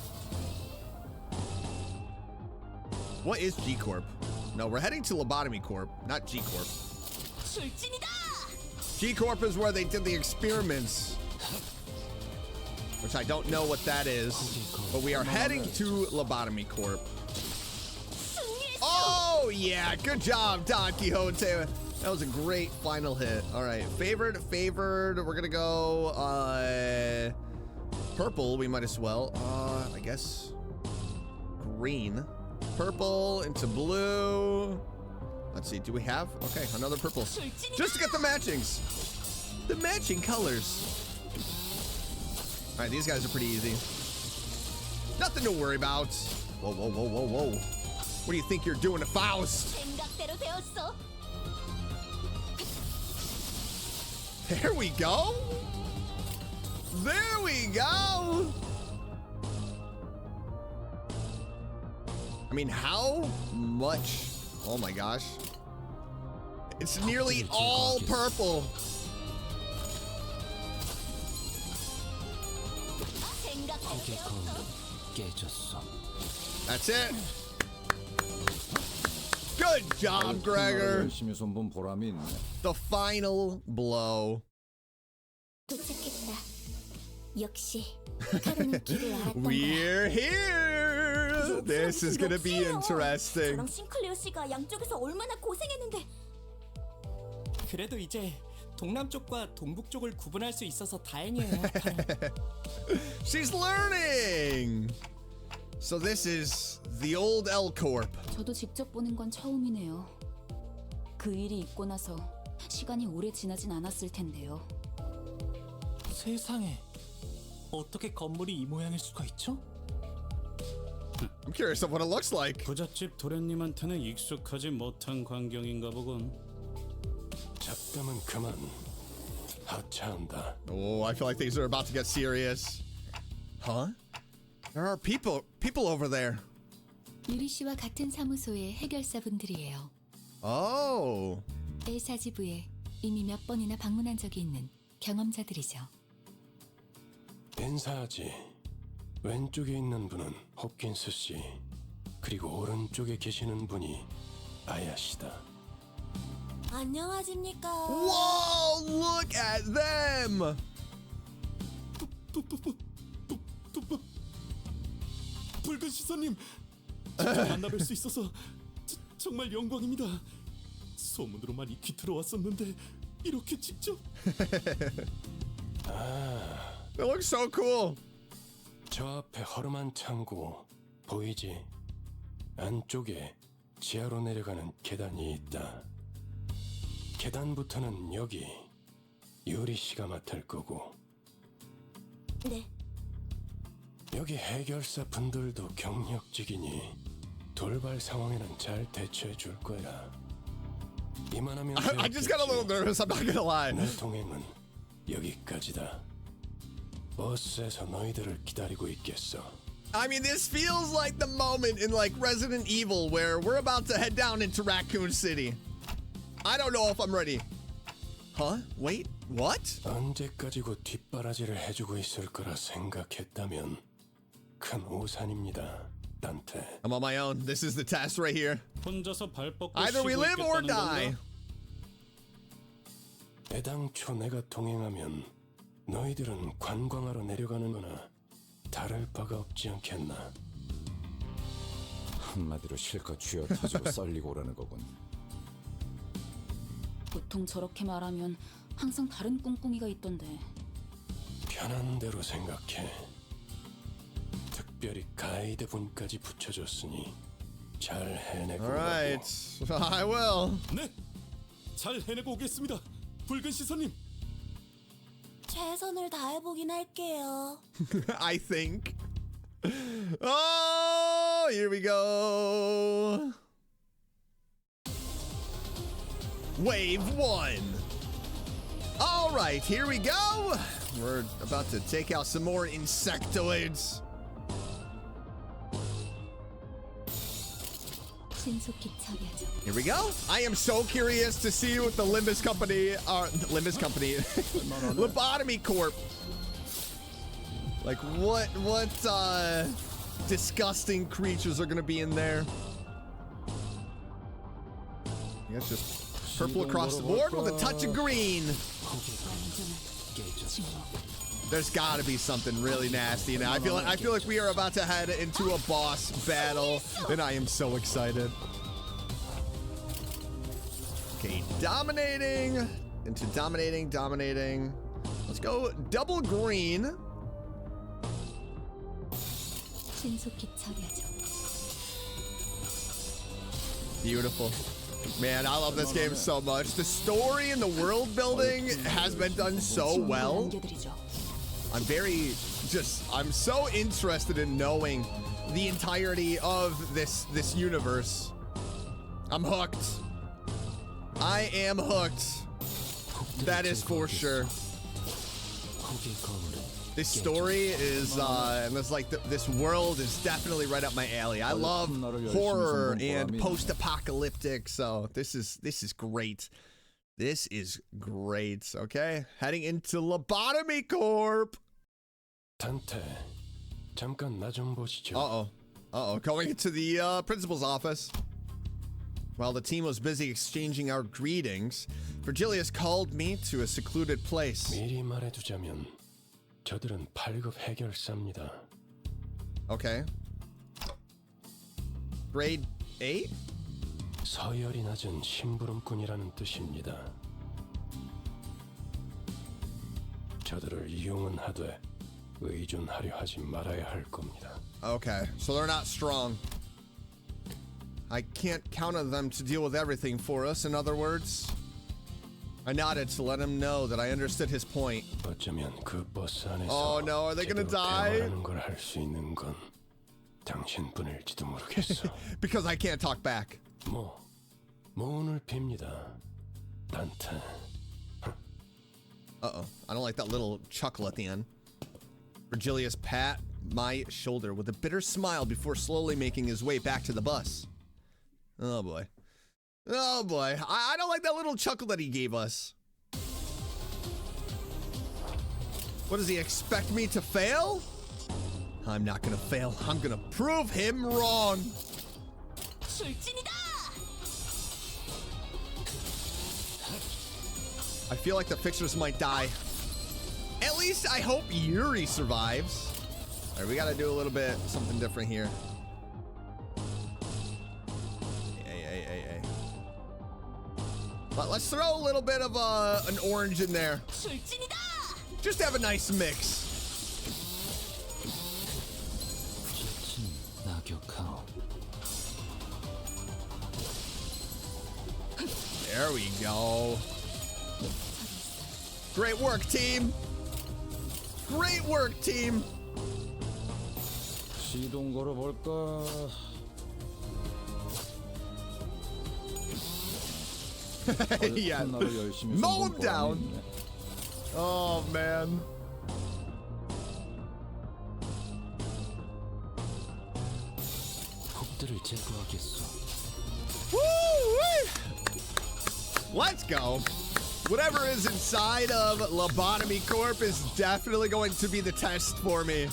What is G Corp? No, we're heading to Lobotomy Corp, not G Corp. G Corp is where they did the experiments, which I don't know what that is, but we are heading to Lobotomy Corp. Oh yeah, good job, Don Quixote. That was a great final hit. All right, favored. We're gonna go purple. We might as well. I guess green. Purple into blue. Let's see, do we have? Okay, another purple. Just to get the matchings. The matching colors. All right, these guys are pretty easy. Nothing to worry about. Whoa, whoa, whoa, whoa, whoa. What do you think you're doing to Faust? There we go. There we go. I mean, how much? Oh my gosh. It's nearly all purple. That's it. Good job, Gregor. 열심히 손본 보람이 있네. The final blow. 도착했다. 역시 카르는 길을 알았던 거야. We're here. This is gonna be interesting. 저랑 싱클레어 씨가 양쪽에서 얼마나 고생했는데. 그래도 이제 동남쪽과 동북쪽을 구분할 수 있어서 다행이에요. She's learning. So this is the old L Corp. 저도 직접 보는 건 처음이네요. 그 일이 있고 나서 시간이 오래 지나진 않았을 텐데요. 세상에, 어떻게 건물이 이 모양일 수가 있죠? I'm curious of what it looks like. 부잣집 도련님한테는 익숙하지 못한 광경인가 보군. 잡담은 그만. 하차한다. Oh, I feel like things are about to get serious. Huh? There are people over there. 유리 씨와 같은 사무소의 해결사분들이에요. Oh. 엘사지부에 이미 몇 번이나 방문한 적이 있는 경험자들이죠. 인사하지. 왼쪽에 있는 분은 홉킨스 씨, 그리고 오른쪽에 계시는 분이 아야시다. 안녕하십니까. Whoa, look at them. 붉은 시선님, 직접 만나뵐 수 있어서 정말 영광입니다. 소문으로만 익히 들어왔었는데 이렇게 직접. They look so cool. 저 앞에 허름한 창고 보이지? 안쪽에 지하로 내려가는 계단이 있다. 계단부터는 여기 유리 씨가 맡을 거고. 네. 여기 해결사 분들도 경력직이니 돌발 상황에는 잘 대처해 줄 거야. 이만하면 I just got a little nervous, I'm not gonna lie. 내 동행은 여기까지다. 버스에서 너희들을 기다리고 있겠어. I mean, this feels like the moment in like Resident Evil where we're about to head down into Raccoon City. I don't know if I'm ready. Huh? Wait, what? 언제까지고 뒷바라지를 해주고 있을 거라 생각했다면 큰 오산입니다, 단테. I'm on my own. This is the test right here. 혼자서 발 뻗고 Either we 쉬고 live or 있겠다는 die. 건가? 애당초 내가 동행하면 너희들은 관광하러 내려가는 거나 다를 바가 없지 않겠나? 한마디로 실컷 쥐어 터지고 썰리고 오라는 거군. 보통 저렇게 말하면 항상 다른 꿍꿍이가 있던데. 편한 대로 생각해. 특별히 가이드 분까지 붙여줬으니 잘 해내고. Alright, I will. 네, 잘 해내고 오겠습니다. 붉은 시선님. 최선을 다해보긴 할게요. I think. Oh, here we go. Wave 1. All right, here we go. We're about to take out some more insectoids. 신속히 처리하죠. Here we go. I am so curious to see what the Limbus Company, Lobotomy Corp. Like what disgusting creatures are gonna be in there? I guess just purple across the board with a touch of green. There's gotta be something really nasty now. I feel like we are about to head into a boss battle, and I am so excited. Okay, dominating into dominating. Let's go double green. 신속히 처리하죠. Beautiful. Man, I love this game so much. The story and the world building has been done so well. I'm so interested in knowing the entirety of this universe. I'm hooked. I am hooked. That is for sure. This story is, and it's like this world is definitely right up my alley. I love horror and post-apocalyptic, so this is great. This is great. Okay, heading into Lobotomy Corp. 단테, 잠깐 나 좀 보시죠. Uh-oh. Going into the principal's office. While the team was busy exchanging our greetings, Virgilius called me to a secluded place. 미리 말해두자면 저들은 8급 해결사입니다. Okay. Grade 8? 서열이 낮은 심부름꾼이라는 뜻입니다. 저들을 이용은 하되 의존하려 하지 말아야 할 겁니다. Okay, so they're not strong. I can't count on them to deal with everything for us, in other words. I nodded to let him know that I understood his point. 어쩌면 그 버스 안에서 Oh no, are they gonna die? 대화하는 걸 할 수 있는 건 당신뿐일지도 모르겠어. Because I can't talk back. 모은을 빕니다, 단테. Uh-oh, I don't like that little chuckle at the end. Virgilius pat my shoulder with a bitter smile before slowly making his way back to the bus. Oh boy. Oh boy, I don't like that little chuckle that he gave us. What, does he expect me to fail? I'm not gonna fail. I'm gonna prove him wrong. I feel like the fixers might die. At least I hope Yuri survives. All right, we gotta do a little bit something different here. Hey. But let's throw a little bit of an orange in there. Just have a nice mix. There we go. Great work, team. Great work, team. 시동 걸어볼까? Yeah. Mow him down. Oh, man. Woo-wee. Let's go. Whatever is inside of Lobotomy Corp is definitely going to be the test for me.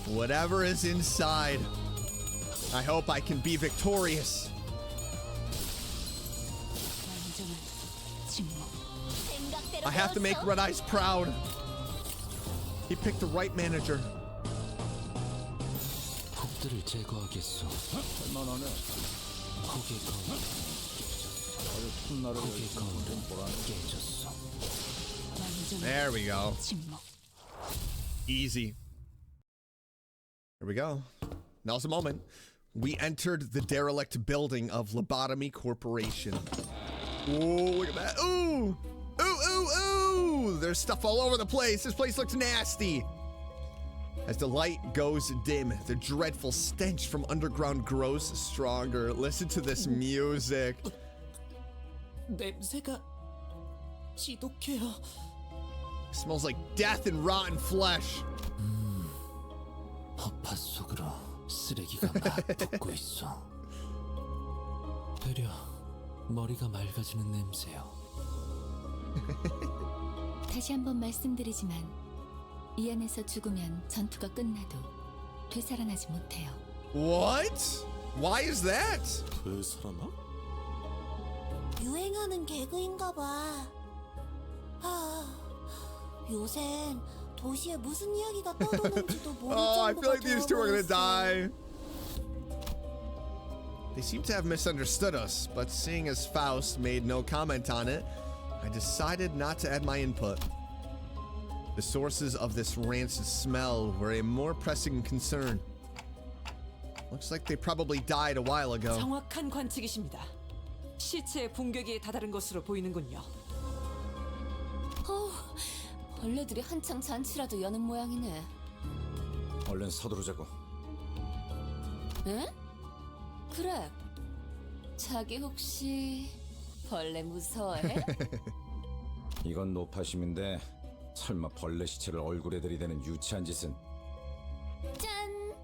Whatever is inside, I hope I can be victorious. I have to make Red Eyes proud. He picked the right manager. There we go. Easy. Here we go. Now's the moment. We entered the derelict building of Lobotomy Corporation. Ooh, look at that. Ooh! Ooh! There's stuff all over the place. This place looks nasty. As the light goes dim, the dreadful stench from underground grows stronger. Listen to this music. 냄새가 지독해요. Smells like death and rotten flesh. 허파 속으로 쓰레기가 막 붙고 있어. 되려 머리가 맑아지는 냄새요. 다시 한번 말씀드리지만 이 안에서 죽으면 전투가 끝나도 되살아나지 못해요. What? Why is that? 되살아나? 유행하는 개그인가 봐. 요샌 도시에 무슨 이야기가 떠도는지도 모를 Oh, I feel 정도가 like these two are gonna 되어버렸어. die. They seem to have misunderstood us, but seeing as Faust made no comment on it, I decided not to add my input. The sources of this rancid smell were a more pressing concern. Looks like they probably died a while ago. 정확한 관측이십니다. 시체의 분격에 다다른 것으로 보이는군요. 벌레들이 한창 잔치라도 여는 모양이네. 얼른 서두르자고. 응? 그래. 자기 혹시 벌레 무서워해? 이건 노파심인데 설마 벌레 시체를 얼굴에 들이대는 유치한 짓은 짠!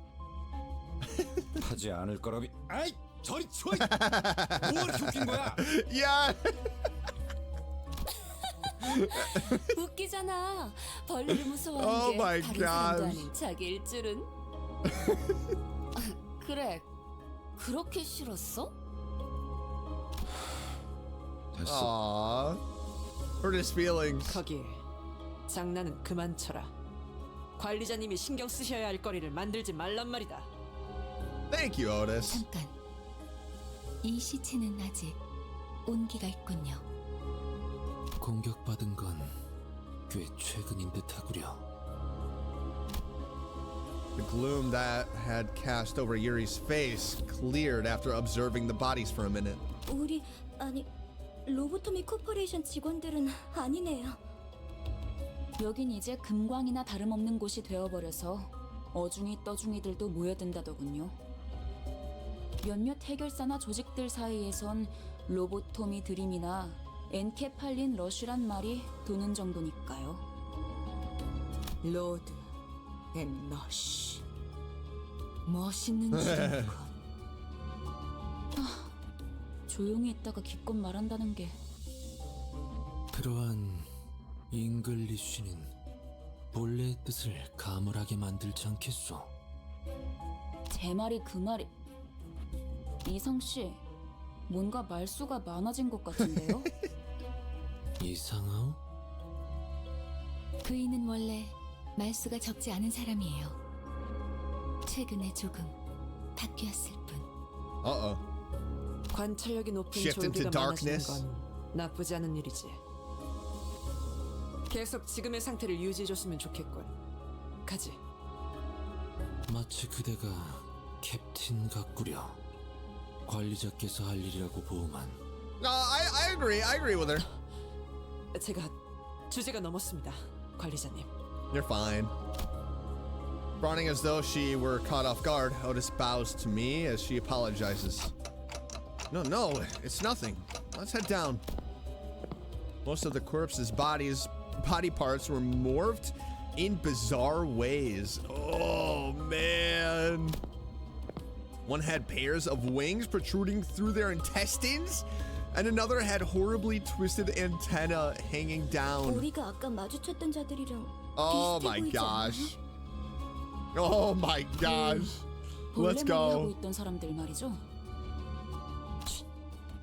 하지 않을 거라비. 아이, 저리 치워! 뭐 이렇게 웃긴 거야? Yeah. 웃기잖아. 벌레를 무서워하는 Oh 게 my 다른 사람도 gosh. 아닌 자기일 줄은. 그래. 그렇게 싫었어? 됐어. Aww. Hurt his feelings. 거기 장난은 그만 쳐라. 관리자님이 신경 쓰셔야 할 거리를 만들지 말란 말이다. Thank you, Otis. 잠깐. 이 시체는 아직 온기가 있군요. 공격받은 건 꽤 최근인 듯하구려. The gloom that had cast over Yuri's face cleared after observing the bodies for a minute. 우리 아니 로보토미 코퍼레이션 직원들은 아니네요. 여긴 이제 금광이나 다름없는 곳이 되어버려서 어중이 떠중이들도 모여든다더군요. 몇몇 해결사나 조직들 사이에선 로보토미 드림이나 엔케팔린 러쉬란 말이 도는 정도니까요. 로드 앤 러쉬. 멋있는 주제군. 조용히 있다가 기껏 말한다는 게. 그러한 잉글리쉬는 본래의 뜻을 가물하게 만들지 않겠소? 제 말이 그 말이. 이성 씨, 뭔가 말수가 많아진 것 같은데요? 이상하오? 그이는 원래 말수가 적지 않은 사람이에요. 최근에 조금 바뀌었을 뿐. Uh-oh. 관찰력이 높은 Shift into 졸기가 많아지는 darkness. 건 나쁘지 않은 일이지. 계속 지금의 상태를 유지해줬으면 좋겠군. 가지. 마치 그대가 캡틴 같구려. 관리자께서 할 일이라고 보만. No, I agree with her. 제가 주제가 넘었습니다, 관리자님. You're fine. Frowning as though she were caught off guard, Otis bows to me as she apologizes. No, it's nothing. Let's head down. Most of the corpse's body parts were morphed in bizarre ways. Oh, man. One had pairs of wings protruding through their intestines, and another had horribly twisted antenna hanging down. 우리가 아까 마주쳤던 자들이랑 Oh 비슷해 my 보이지 gosh. 않아? Oh my gosh. Let's 본래 말을 하고 go. 있던 사람들 말이죠.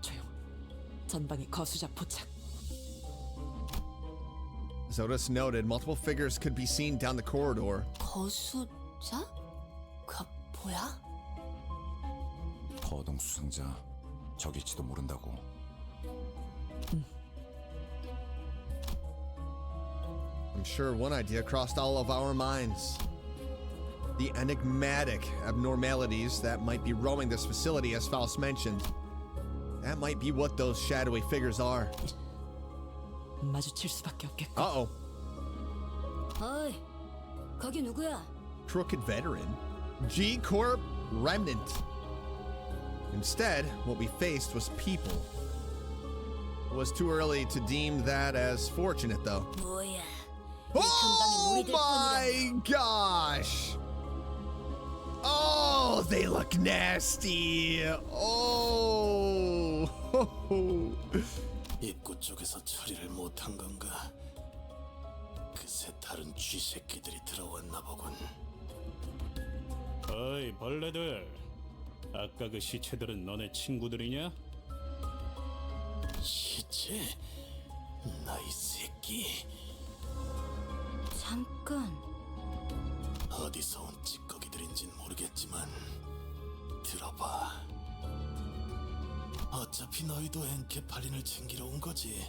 조용. 전방에 거수자 포착. As Otis noted, multiple figures could be seen down the corridor. 거수자? 그 뭐야? 거동 수상자 적일지도 모른다고. I'm sure one idea crossed all of our minds. The enigmatic abnormalities that might be roaming this facility, as Faust mentioned. That might be what those shadowy figures are. 마주칠 수밖에 없겠고. Uh-oh. 어이, 거기 누구야? Crooked veteran. G-Corp remnant. Instead, what we faced was people. It was too early to deem that as fortunate, though. 뭐야? Oh my gosh! Oh, they look nasty. Oh. 입구 쪽에서 처리를 못한 건가? 그새 다른 쥐새끼들이 들어왔나 보군. 어이 벌레들, 아까 그 시체들은 너네 친구들이냐? 시체? 나이 새끼. 잠깐. 어디서 온 찌꺼기들인진 모르겠지만 들어봐. 어차피 너희도 엔케팔린을 챙기러 온 거지.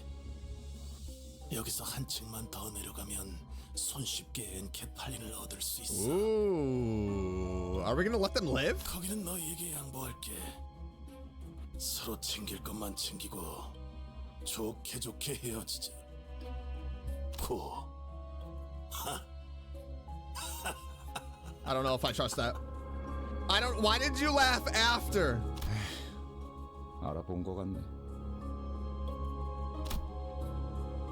여기서 한 층만 더 내려가면 손쉽게 엔케팔린을 얻을 수 있어. Ooh. Are we gonna let them live? 거기는 너희에게 양보할게. 서로 챙길 것만 챙기고 좋게 좋게 헤어지자. 고. I don't know if I trust that. Why did you laugh after? 알아본 것 같네.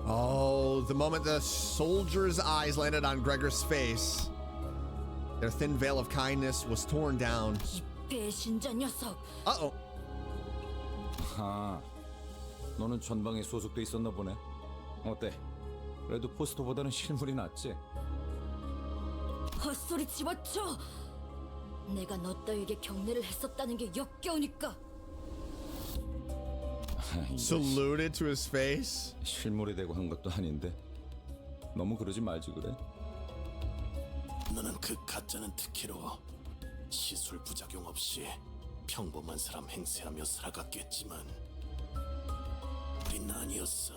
Oh, the moment the soldier's eyes landed on Gregor's face, their thin veil of kindness was torn down. 이 배신자 녀석. Uh-oh. 아, 너는 전방에 소속돼 있었나 보네. 어때? 그래도 포스터보다는 실물이 낫지? 헛소리 집어쳐. 내가 너 따위에게 경례를 했었다는 게 역겨우니까. Saluted to his face. 실물이 되고 한 것도 아닌데 너무 그러지 말지 그래? 너는 그 가짜는 특혜로 시술 부작용 없이 평범한 사람 행세하며 살아갔겠지만 우린 아니었어.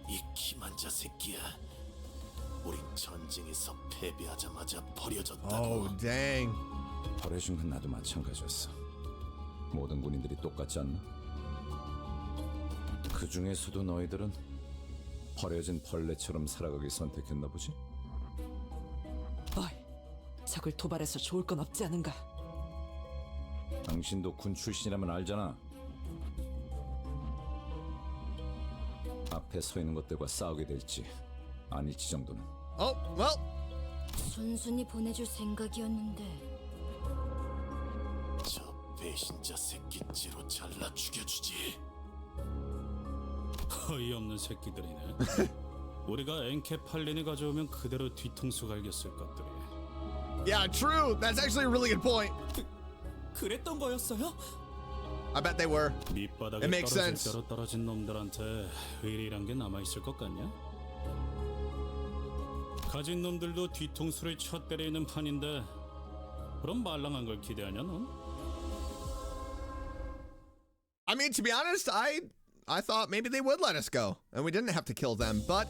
이 기만자 새끼야. 우린 전쟁에서 패배하자마자 버려졌다고. Oh, dang. 버려진 건 나도 마찬가지였어. 모든 군인들이 똑같지 않나? 그 중에서도 너희들은 버려진 벌레처럼 살아가길 선택했나 보지? 어이, 적을 도발해서 좋을 건 없지 않은가? 당신도 군 출신이라면 알잖아. 앞에 서 있는 것들과 싸우게 될지 아닐지 정도는. Oh, well. 순순히 보내줄 생각이었는데. 저 배신자 새끼째로 잘라 죽여주지. 어이없는 새끼들이네. 우리가 엔케팔린이 가져오면 그대로 뒤통수 갈겼을 것들이. Yeah, true. That's actually a really good point. 그랬던 거였어요? I bet they were. 밑바닥에 It makes 떨어질 sense. 대로 떨어진 놈들한테 의리란 게 남아있을 것 같냐? 가진 놈들도 뒤통수를 쳐 때리는 판인데 그럼 말랑한 걸 기대하냐 넌? I mean, to be honest, I thought maybe they would let us go and we didn't have to kill them, but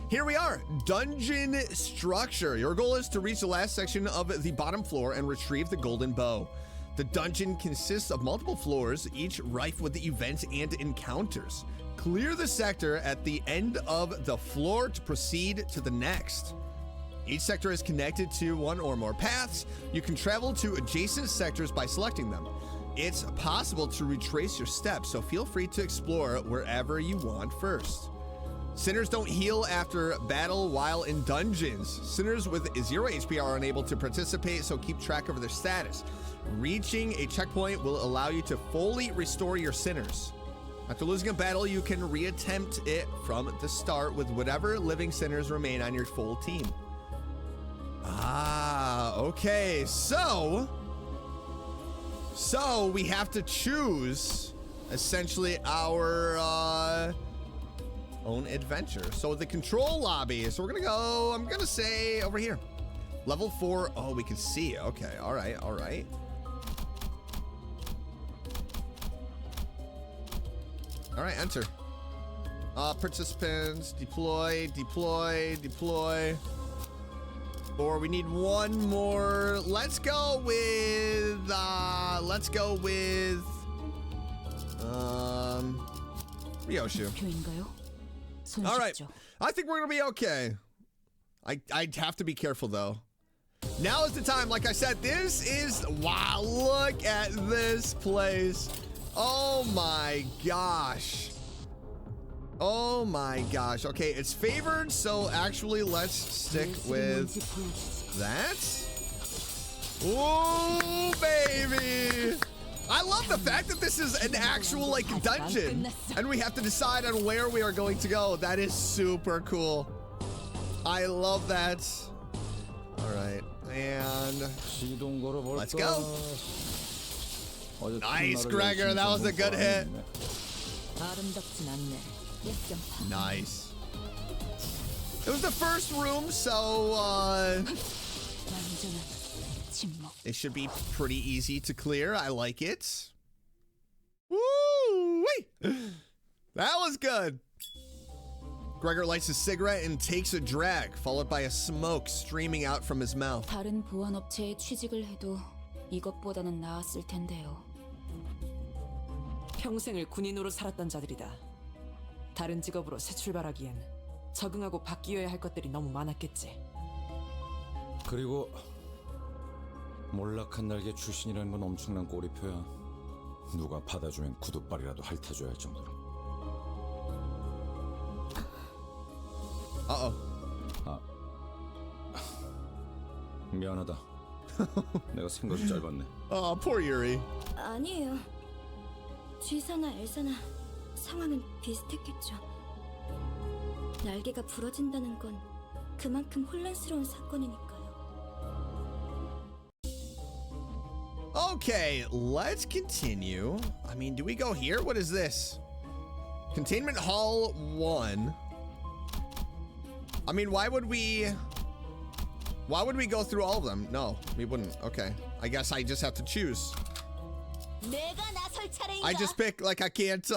here we are. Dungeon structure. Your goal is to reach the last section of the bottom floor and retrieve the golden bow. The dungeon consists of multiple floors, each rife with events and encounters. Clear the sector at the end of the floor to proceed to the next. Each sector is connected to one or more paths. You can travel to adjacent sectors by selecting them. It's possible to retrace your steps, so feel free to explore wherever you want first. Sinners don't heal after battle while in dungeons. Sinners with 0 HP are unable to participate, so keep track of their status. Reaching a checkpoint will allow you to fully restore your sinners. After losing a battle, you can reattempt it from the start with whatever living sinners remain on your full team. Ah, okay, so we have to choose essentially our own adventure. So the control lobby. So we're gonna go, I'm gonna say over here. Level 4. Oh, we can see. Okay, all right, all right. All right, enter. Participants, deploy. Or we need one more. Let's go with Ryoshu. All right, I think we're gonna be okay. I'd have to be careful though. Now is the time. Like I said, this is, wow, look at this place. Oh my gosh. Oh my gosh. Okay, it's favored, so actually let's stick with that. Ooh, baby. I love the fact that this is an actual like dungeon and we have to decide on where we are going to go. That is super cool. I love that. All right, and let's go. Nice, Gregor. That was a good hit. Nice. It was the first room, so it should be pretty easy to clear. I like it. Woo! That was good. Gregor lights a cigarette and takes a drag, followed by a smoke streaming out from his mouth. 다른 보안업체에 취직을 해도 이것보다는 나았을 텐데요. 평생을 군인으로 살았던 자들이다. 다른 직업으로 새 출발하기엔 적응하고 바뀌어야 할 것들이 너무 많았겠지. 그리고 몰락한 날개 출신이라는 건 엄청난 꼬리표야. 누가 받아주면 구두발이라도 핥아줘야 할 정도로. 미안하다. 내가 생각이 짧았네. Poor Yuri. 아니에요. G사나 L사나 상황은 비슷했겠죠. 날개가 부러진다는 건 그만큼 혼란스러운 사건이니까요. Okay, let's continue. I mean, do we go here? What is this? Containment Hall 1. I mean, why would we go through all of them? No, we wouldn't. Okay, I guess I just have to choose. I just pick, like, I can't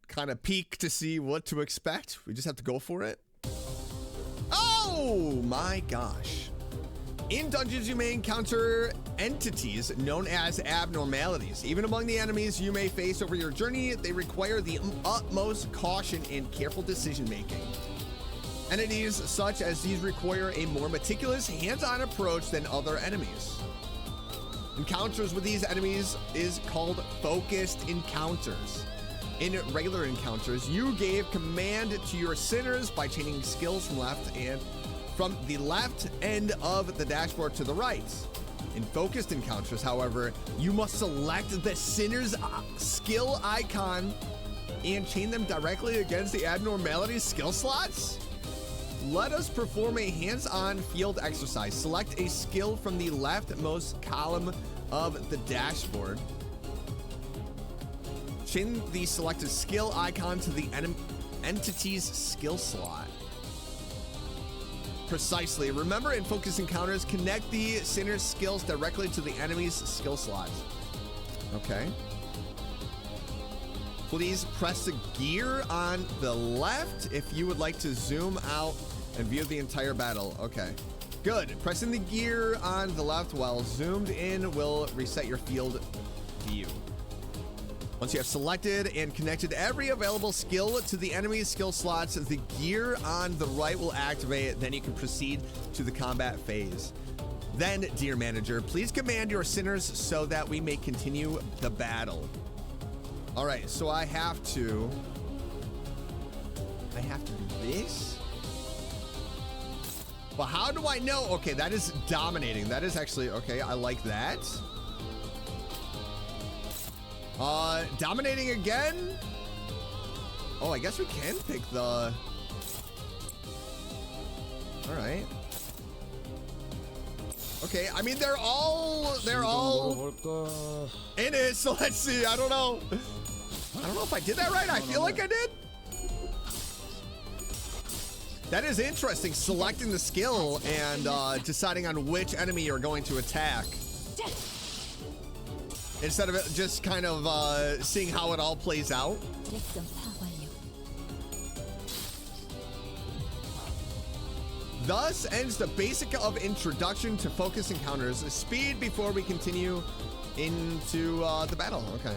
kind of peek to see what to expect. We just have to go for it. Oh, Oh my gosh. In dungeons, you may encounter entities known as abnormalities. Even among the enemies you may face over your journey, they require the utmost caution and careful decision making. Entities such as these require a more meticulous, hands-on approach than other enemies. Encounters with these enemies is called focused encounters. In regular encounters, you gave command to your sinners by chaining skills from the left end of the dashboard to the right. In focused encounters, however, you must select the sinner's skill icon and chain them directly against the abnormality's skill slots. Let us perform a hands-on field exercise. Select a skill from the leftmost column of the dashboard. Chain the selected skill icon to the entity's skill slot. Precisely. Remember, in focus encounters, connect the sinner's skills directly to the enemy's skill slot. Okay. Please press the gear on the left if you would like to zoom out and view the entire battle. Okay. Good. Pressing the gear on the left while zoomed in will reset your field view. Once you have selected and connected every available skill to the enemy's skill slots, the gear on the right will activate. Then you can proceed to the combat phase. Then, dear manager, please command your sinners so that we may continue the battle. All right, so I have to do this? Well, how do I know? Okay, that is dominating. That is actually, okay, I like that. Dominating again? Oh, I guess we can pick the... All right. Okay, I mean, they're all in it, so let's see. I don't know if I did that right. I feel like I did. That is interesting, selecting the skill and deciding on which enemy you're going to attack. Instead of it just kind of seeing how it all plays out. Thus ends the basic of introduction to focus encounters. Speed before we continue into the battle. Okay.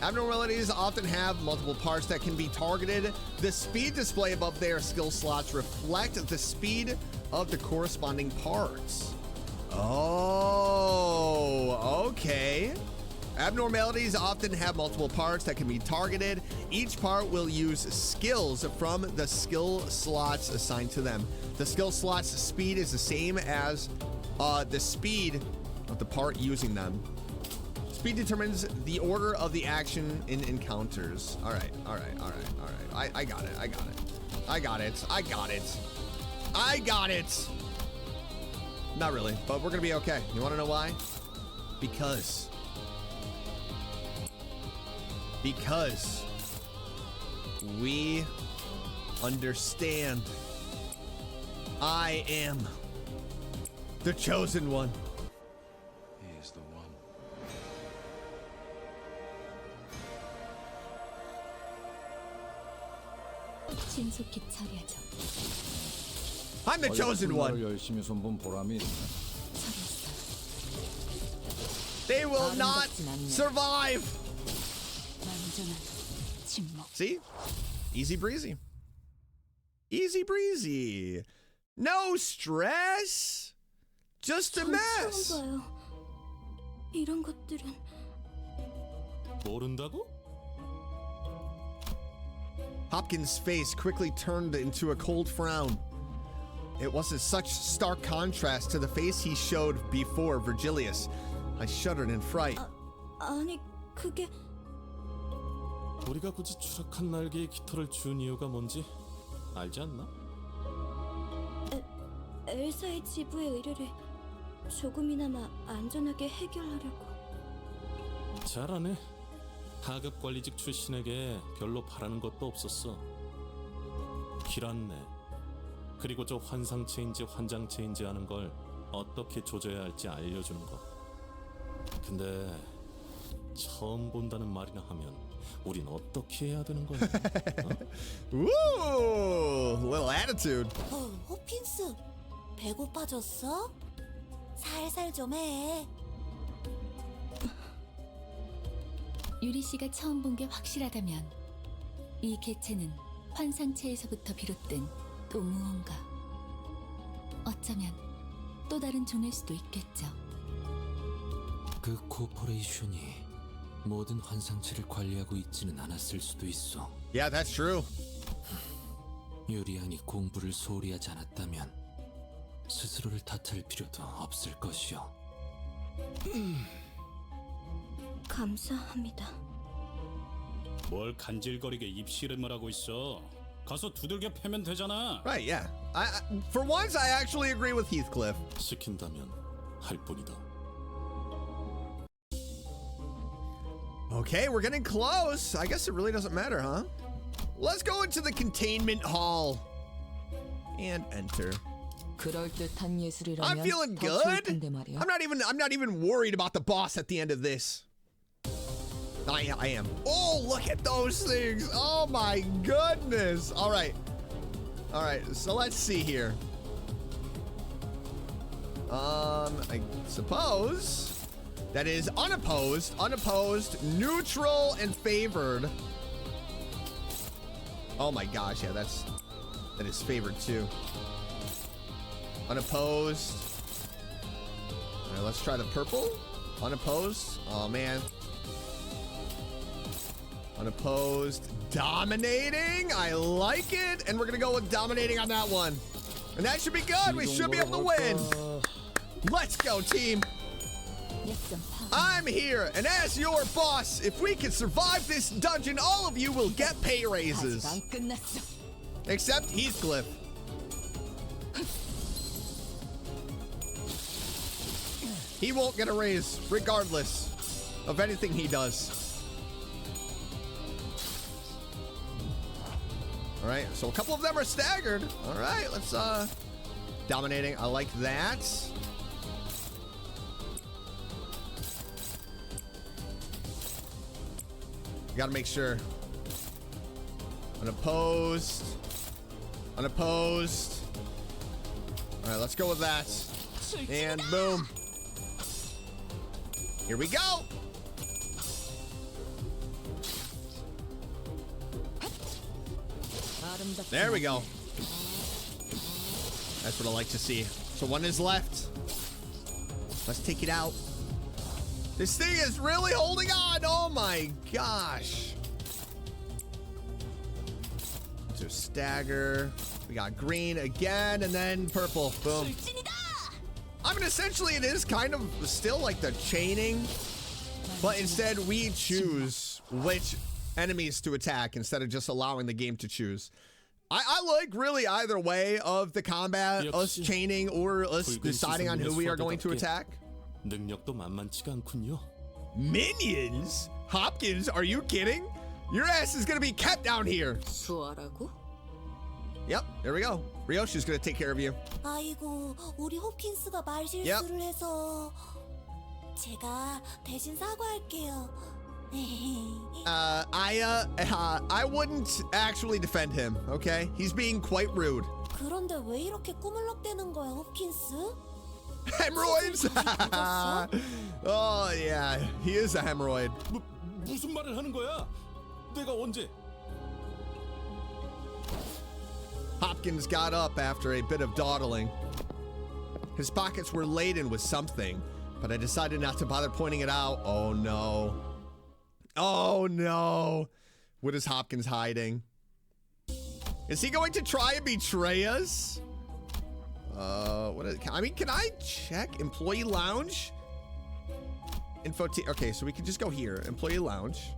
Abnormalities often have multiple parts that can be targeted. The speed display above their skill slots reflect the speed of the corresponding parts. Oh, okay. Abnormalities often have multiple parts that can be targeted. Each part will use skills from the skill slots assigned to them. The skill slot's speed is the same as the speed of the part using them. Speed determines the order of the action in encounters. All right. I got it. Not really, but we're gonna be okay. You wanna know why? Because we understand. I am the chosen one. He is the one. 신속히 처리하죠. I'm the chosen one. 열심히 손본 보람이 있네. They will not survive. See? Easy breezy. Easy breezy. No stress. Just a mess. 이런 것들은 모른다고? Hopkins' face quickly turned into a cold frown. It wasn't such stark contrast to the face he showed before Virgilius. I shuddered in fright. 아니 그게 우리가 굳이 추락한 날개에 깃털을 준 이유가 뭔지 알지 않나? 엘사의 지부의 의뢰를 조금이나마 안전하게 해결하려고. 잘하네. 하급 관리직 출신에게 별로 바라는 것도 없었어. 길 안내, 그리고 저 환상체인지 환장체인지 하는 걸 어떻게 조져야 할지 알려주는 거. 근데 처음 본다는 말이나 하면 우린 어떻게 해야 되는 거야? Ooh, little attitude. 호핀스, 배고파졌어? 살살 좀 해. 유리 씨가 처음 본 게 확실하다면 이 개체는 환상체에서부터 비롯된 또 무언가. 어쩌면 또 다른 종일 수도 있겠죠. 그 코퍼레이션이 모든 환상체를 관리하고 있지는 않았을 수도 있어. Yeah, that's true. 유리양이 공부를 소홀히 하지 않았다면 스스로를 탓할 필요도 없을 것이오. 감사합니다. 뭘 간질거리게 입씨름을 하고 있어. 가서 두들겨 패면 되잖아. Right, yeah. For once, I actually agree with Heathcliff. 시킨다면 할 뿐이다. Okay, we're getting close. I guess it really doesn't matter, huh? Let's go into the containment hall and enter. 그럴듯한 예술이라면 I'm feeling 더 좋을 good. 텐데 말이야. I'm not even worried about the boss at the end of this. I am. Oh, look at those things. Oh my goodness. All right, so let's see here. I suppose that is unopposed, neutral, and favored. Oh my gosh, yeah, that is favored too. Unopposed. All right, let's try the purple. Unopposed. Oh man. Unopposed. Dominating. I like it. And we're gonna go with dominating on that one. And that should be good. We should be able to win. Let's go, team. I'm here, and as your boss, if we can survive this dungeon, all of you will get pay raises. Except Heathcliff. He won't get a raise, regardless of anything he does. All right, so a couple of them are staggered. All right, let's dominating. I like that. You gotta make sure. Unopposed. Unopposed. All right, let's go with that. And boom. Here we go. There we go. That's what I like to see. So one is left. Let's take it out. This thing is really holding on. Oh my gosh. So stagger. We got green again and then purple. Boom. I mean, essentially it is kind of still like the chaining, but instead we choose which enemies to attack instead of just allowing the game to choose. I like really either way of the combat, us chaining or us deciding on who we are going to attack. 능력도 만만치가 않군요. Minions? Hopkins, are you kidding? Your ass is gonna be kept down here. 수아라고? Yep, there we go. Ryoshi's gonna take care of you. 아이고, 우리 호킨스가 말실수를 해서 제가 대신 사과할게요. I wouldn't actually defend him, okay? He's being quite rude. 그런데 왜 이렇게 꾸물럭대는 거야, 호킨스? Hemorrhoids? Oh yeah, he is a hemorrhoid. 무슨 말을 하는 거야? 내가 언제? Hopkins got up after a bit of dawdling. His pockets were laden with something, but I decided not to bother pointing it out. Oh no. Oh no. What is Hopkins hiding? Is he going to try and betray us? Can I check employee lounge? Info team. Okay, so we can just go here. Employee lounge.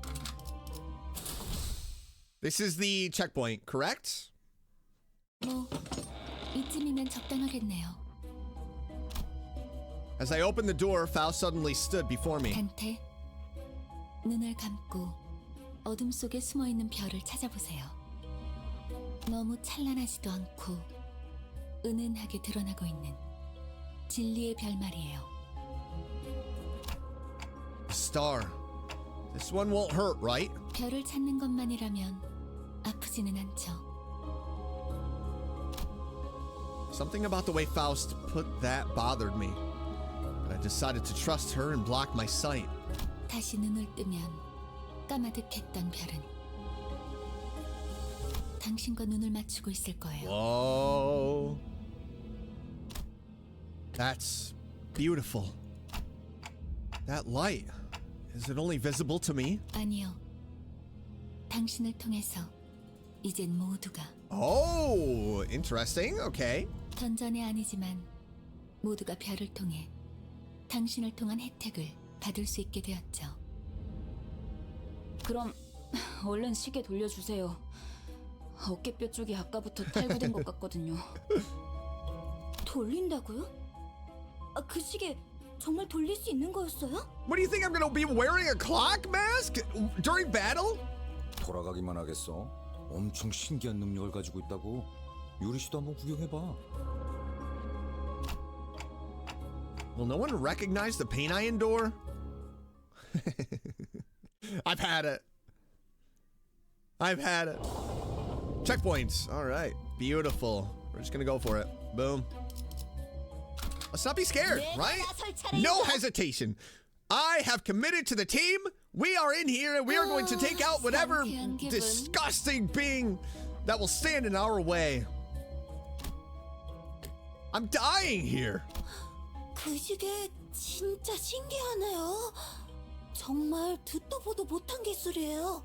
This is the checkpoint, correct? 뭐 이쯤이면 적당하겠네요. As I opened the door, Faust suddenly stood before me. 단테, 눈을 감고 어둠 속에 숨어 있는 별을 찾아보세요. 너무 찬란하지도 않고 은은하게 드러나고 있는 진리의 별 말이에요. Star. This one won't hurt, right? 별을 찾는 것만이라면 아프지는 않죠. Something about the way Faust put that bothered me. But I decided to trust her and block my sight. 다시 눈을 뜨면 까마득했던 별은 당신과 눈을 맞추고 있을 거예요. Whoa. That's beautiful. That light, is it only visible to me? 아니요. 당신을 통해서 이젠 모두가 Oh, interesting. Okay. 던전이 아니지만 모두가 별을 통해 당신을 통한 혜택을 받을 수 있게 되었죠. 그럼 얼른 시계 돌려주세요. 어깨뼈 쪽이 아까부터 탈구된 것 같거든요. 돌린다고요? 그 시계 정말 돌릴 수 있는 거였어요? What do you think I'm gonna be wearing a clock mask during battle? 돌아가기만 하겠어. 엄청 신기한 능력을 가지고 있다고. 유리 씨도 한번 구경해봐. Will no one recognize the pain I endure? I've had it. I've had it. Checkpoints. All right. Beautiful. We're just gonna go for it. Boom. Let's not be scared, right? No hesitation. I have committed to the team. We are in here and we are going to take out whatever disgusting being that will stand in our way. I'm dying here. 그 시계 진짜 신기하네요. 정말 듣도 보도 못한 기술이에요.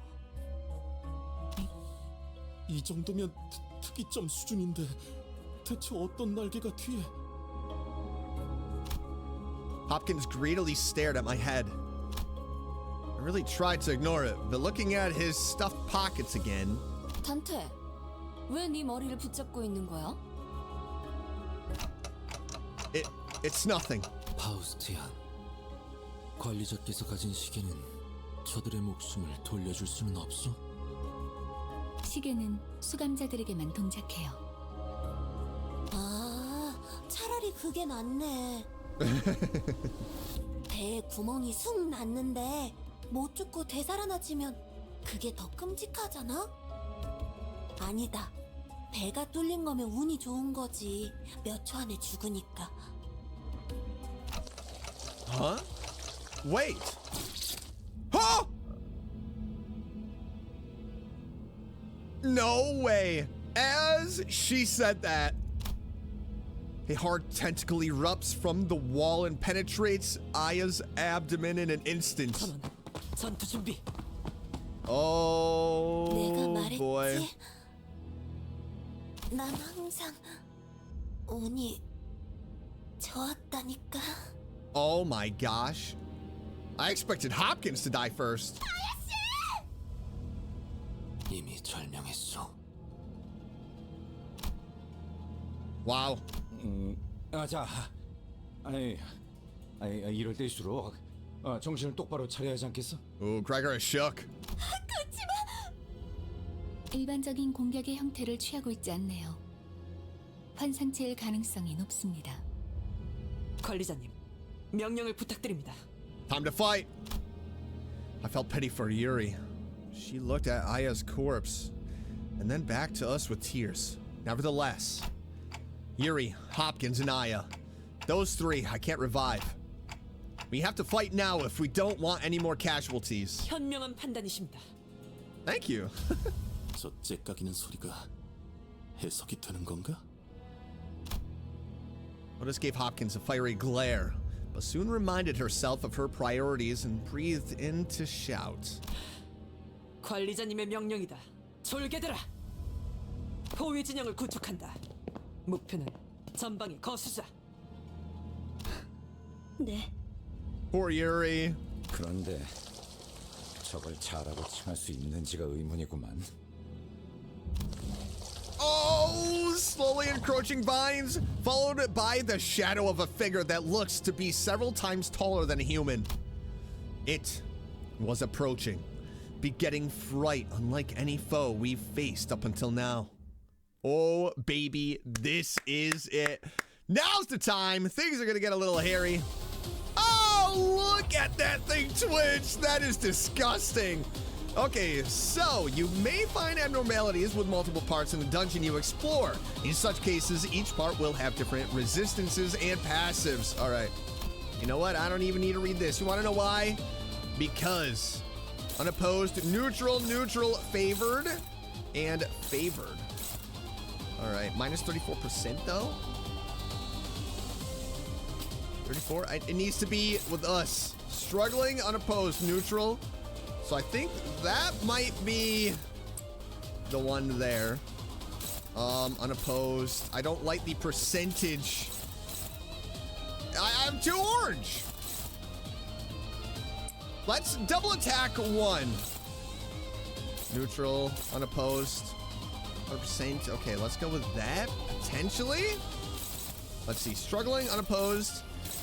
이 정도면 특이점 수준인데 대체 어떤 날개가 뒤에? Hopkins greedily stared at my head. I really tried to ignore it, but looking at his stuffed pockets again. 단테, 왜 네 머리를 붙잡고 있는 거야? It's nothing. 파우스티안, 관리자께서 가진 시계는 저들의 목숨을 돌려줄 수는 없소? 시계는 수감자들에게만 동작해요. 차라리 그게 낫네. 배에 구멍이 쑥 났는데 못 죽고 되살아나지면 그게 더 끔찍하잖아? 아니다. 배가 뚫린 거면 운이 좋은 거지. 몇 초 안에 죽으니까. Huh? Wait. Huh? No way. As she said that, a hard tentacle erupts from the wall and penetrates Aya's abdomen in an instant. 전투 준비. Oh 내가 boy. 말했지. 난 항상 운이 좋았다니까. Oh my gosh. I expected Hopkins to die first. 이미 절명했소. Wow. 자, 이럴 때일수록 정신을 똑바로 차려야 하지 않겠어? Ooh, Gregor is shook. 일반적인 공격의 형태를 취하고 있지 않네요. 환상체일 가능성이 높습니다. 관리자님, 명령을 부탁드립니다. Time to fight. I felt pity for Yuri. She looked at Aya's corpse and then back to us with tears. Nevertheless, Yuri, Hopkins, and Aya, those three I can't revive. We have to fight now if we don't want any more casualties. 현명한 판단이십니다. Thank you. 저 째까기는 소리가 해석이 되는 건가? Otis gave Hopkins a fiery glare, but soon reminded herself of her priorities and breathed in to shout. 관리자님의 명령이다. 졸개들아! 포위 진영을 구축한다. 목표는 전방의 거수자. 네. Poor Yuri. 그런데 저걸 잘하고 칭할 수 있는지가 의문이구만. Oh, slowly encroaching vines, followed by the shadow of a figure that looks to be several times taller than a human. It was approaching, begetting fright unlike any foe we've faced up until now. Oh, baby, this is it. Now's the time. Things are gonna get a little hairy. Oh, look at that thing Twitch. That is disgusting. Okay, so you may find abnormalities with multiple parts in the dungeon you explore. In such cases, each part will have different resistances and passives. All right. You know what? I don't even need to read this. You want to know why? Because unopposed, neutral, neutral, favored, and favored. All right, minus 34% though. 34. It needs to be with us. Struggling, unopposed, neutral. So I think that might be the one there. Unopposed. I don't like the percentage. I'm too orange. Let's double attack 1. Neutral, unopposed, 100%. Okay, let's go with that, potentially. Let's see, struggling, unopposed.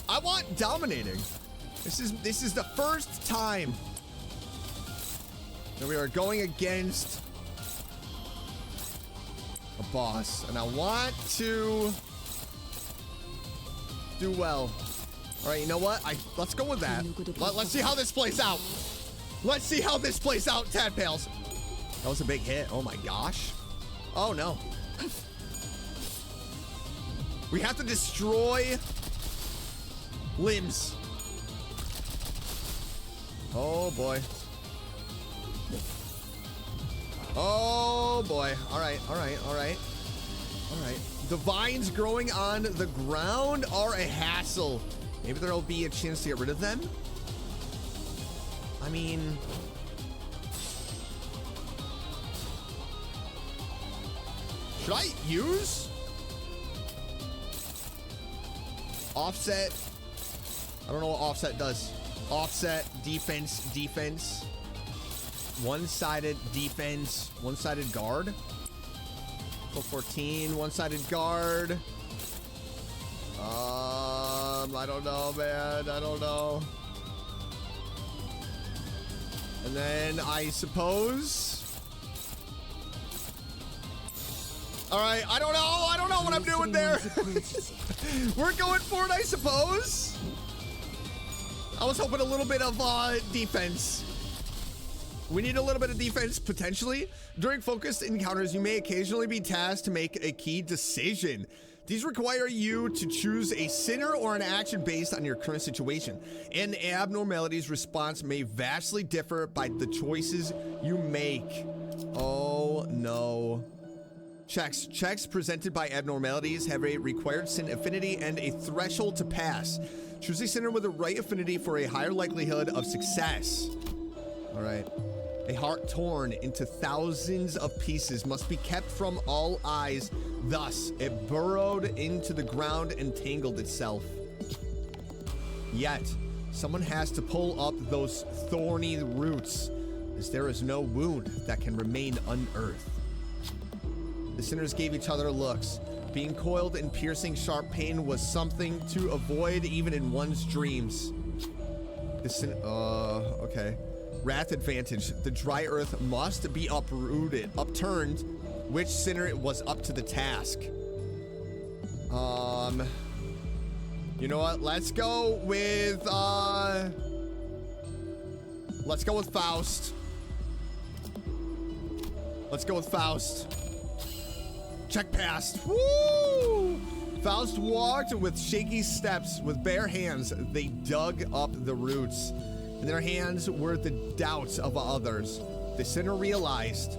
I want dominating. This is the first time that we are going against a boss, and I want to do well. All right, you know what? Let's go with that. Let's see how this plays out. Let's see how this plays out, Tadpales. That was a big hit. Oh my gosh. Oh no. We have to destroy limbs. Oh boy. Oh boy. All right, all right, all right. All right. The vines growing on the ground are a hassle. Maybe there'll be a chance to get rid of them. I mean, should I use offset? I don't know what offset does. Offset, defense, defense. One-sided defense, one-sided guard. 14, one-sided guard. I don't know, man. I don't know. And then I suppose. All right, I don't know. I don't know what I'm doing there. We're going for it, I suppose. I was hoping a little bit of defense. We need a little bit of defense, potentially. During focused encounters, you may occasionally be tasked to make a key decision. These require you to choose a sinner or an action based on your current situation. An abnormality's response may vastly differ by the choices you make. Oh, no. Checks presented by abnormalities have a required sin affinity and a threshold to pass. Choose a sinner with the right affinity for a higher likelihood of success. All right. A heart torn into thousands of pieces must be kept from all eyes. Thus, it burrowed into the ground and tangled itself. Yet, someone has to pull up those thorny roots, as there is no wound that can remain unearthed. The sinners gave each other looks. Being coiled in piercing sharp pain was something to avoid even in one's dreams. Okay. Wrath advantage. The dry earth must be upturned. Which sinner was up to the task? You know what? Let's go with Faust. Let's go with Faust. Check passed. Woo! Faust walked with shaky steps. With bare hands, they dug up the roots. In their hands were the doubts of others. The sinner realized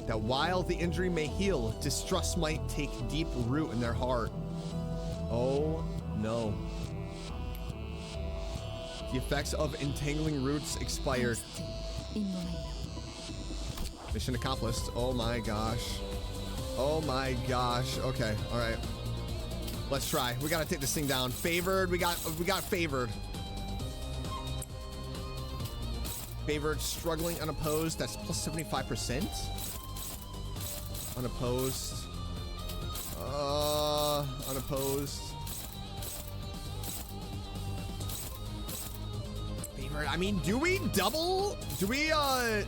that while the injury may heal, distrust might take deep root in their heart. Oh no. The effects of entangling roots expired. Mission accomplished. Oh my gosh. Oh my gosh. Okay, all right. Let's try. We gotta take this thing down. Favored. We got favored. Favored, struggling, unopposed. That's plus 75%. Unopposed. Unopposed. Favored. I mean, do we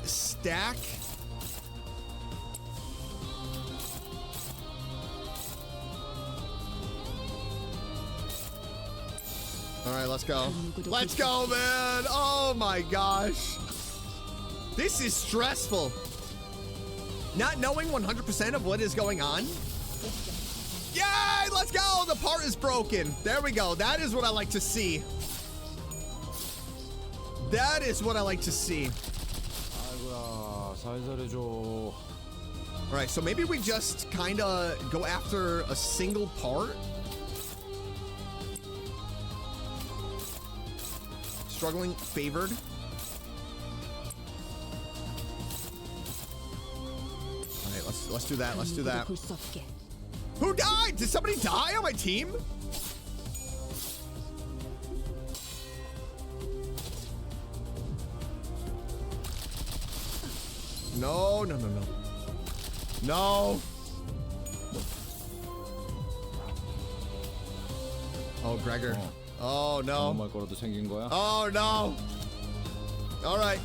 stack? All right, let's go. Let's go, man. Oh my gosh. This is stressful. Not knowing 100% of what is going on. Yay, let's go. The part is broken. There we go. That is what I like to see. That is what I like to see. All right, so maybe we just kind of go after a single part. Struggling, favored. All right, let's do that. Let's do that. Who died? Did somebody die on my team? No, no, no, no. No. Oh, Gregor. Oh, no. Oh, no. All right.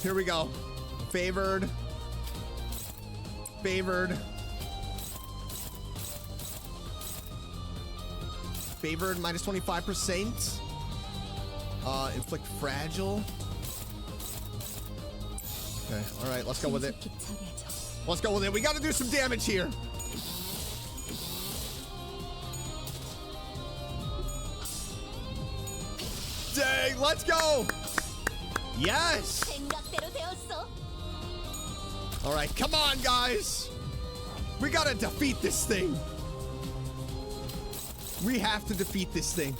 Here we go. Favored. Favored. Favored, minus 25%. Inflict fragile. Okay, all right, let's go with it. Let's go with it. We got to do some damage here. Dang, let's go. Yes. All right, come on, guys. We got to defeat this thing. We have to defeat this thing.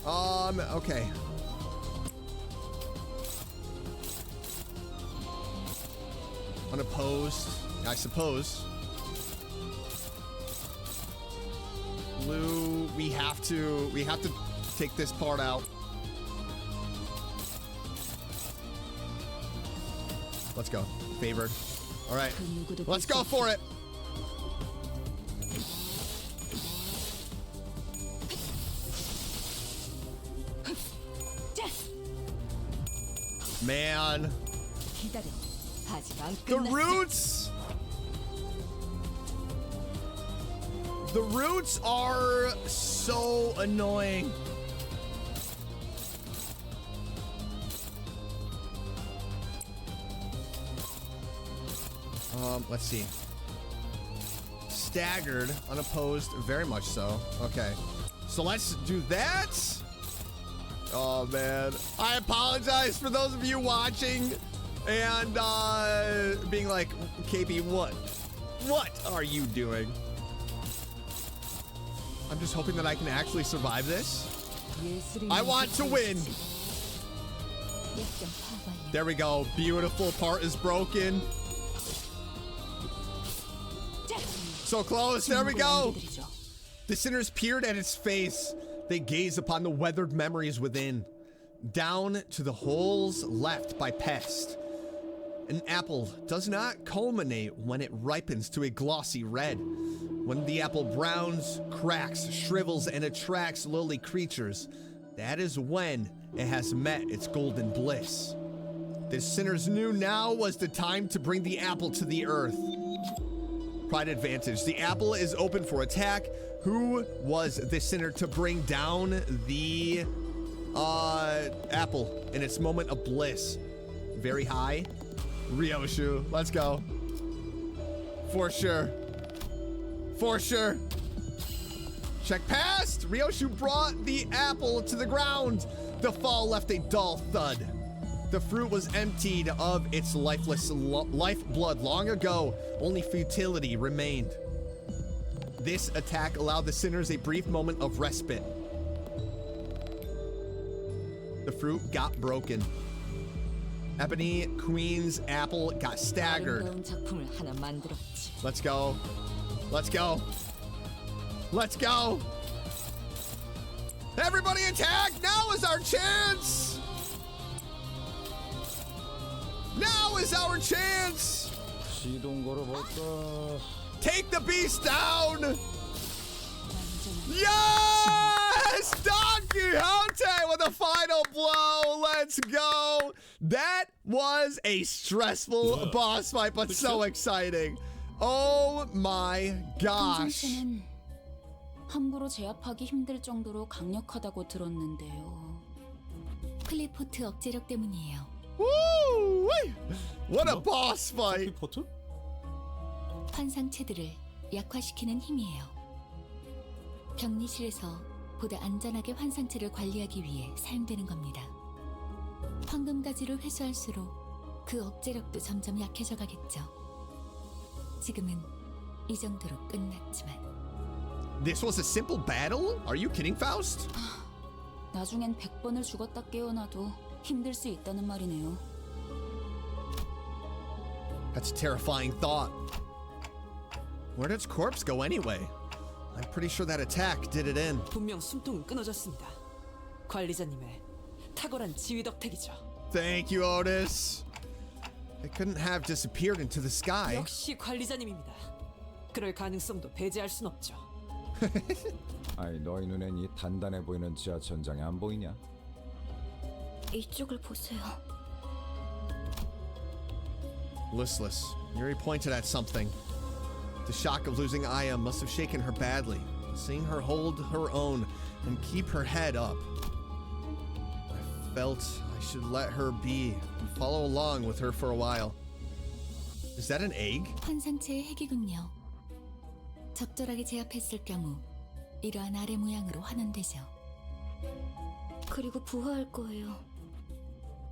Okay. Unopposed, I suppose. Blue, we have to take this part out. Let's go. Favored. All right. Let's go for it. Man. The roots. The roots are so annoying. Let's see. Staggered, unopposed, very much so. Okay. So let's do that. Oh man. I apologize for those of you watching and being like, KB, what are you doing? I'm just hoping that I can actually survive this. I want to win. There we go. Beautiful. Part is broken. So close. There we go. The sinners peered at its face. They gaze upon the weathered memories within. Down to the holes left by pest. An apple does not culminate when it ripens to a glossy red. When the apple browns, cracks, shrivels, and attracts lowly creatures, that is when it has met its golden bliss. The sinners knew now was the time to bring the apple to the earth. Pride advantage. The apple is open for attack. Who was the sinner to bring down the apple in its moment of bliss? Very high. Ryoshu, let's go. For sure. For sure. Check past. Ryoshu brought the apple to the ground. The fall left a dull thud. The fruit was emptied of its lifeless lifeblood long ago. Only futility remained. This attack allowed the sinners a brief moment of respite. The fruit got broken. Ebony Queen's apple got staggered. Let's go. Let's go. Let's go. Everybody attack! Now is our chance! Now is our chance! Take the beast down! Yes! Don Quixote with a final blow! Let's go! That was a stressful boss fight, but so exciting. Oh my gosh. 함부로 제압하기 힘들 정도로 강력하다고 들었는데요. 클리포트 억제력 때문이에요. Woo! What a boss fight! 클리포트? 환상체들을 약화시키는 힘이에요. 격리실에서 보다 안전하게 환상체를 관리하기 위해 사용되는 겁니다. 황금가지를 회수할수록 그 억제력도 점점 약해져 가겠죠. 지금은 이 정도로 끝났지만. This was a simple battle? Are you kidding, Faust? 나중엔 100번을 죽었다 깨어나도 힘들 수 있다는 말이네요. That's a terrifying thought. Where did its corpse go anyway? I'm pretty sure that attack did it in. 분명 숨통은 끊어졌습니다. 관리자님의 탁월한 지휘 덕택이죠. Thank you, Otis. It couldn't have disappeared into the sky. 역시 관리자님입니다. 그럴 가능성도 배제할 순 없죠. 아이, 너희 눈엔 이 단단해 보이는 지하 천장이 안 보이냐? 이쪽을 보세요. Listless. Yuri pointed at something. The shock of losing Aya must have shaken her badly. Seeing her hold her own and keep her head up. I felt I should let her be and follow along with her for a while. Is that an egg? 환상체의 핵이군요. 적절하게 제압했을 경우 이러한 아래 모양으로 환원되죠. 그리고 부화할 거예요.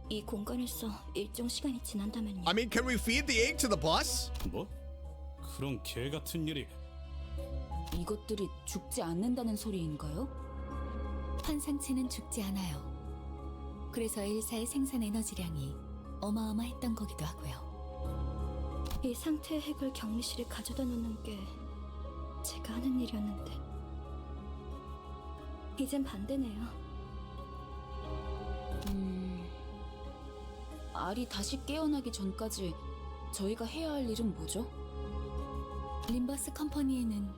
이 공간에서 일정 시간이 지난다면요. I mean, can we feed the egg to the bus? 뭐? 그런 개 같은 일이. 이것들이 죽지 않는다는 소리인가요? 환상체는 죽지 않아요. 그래서 엘사의 생산 에너지량이 어마어마했던 거기도 하고요. 이 상태의 핵을 격리실에 가져다 놓는 게 제가 하는 일이었는데 이젠 반대네요. 알이 다시 깨어나기 전까지 저희가 해야 할 일은 뭐죠? 림버스 컴퍼니에는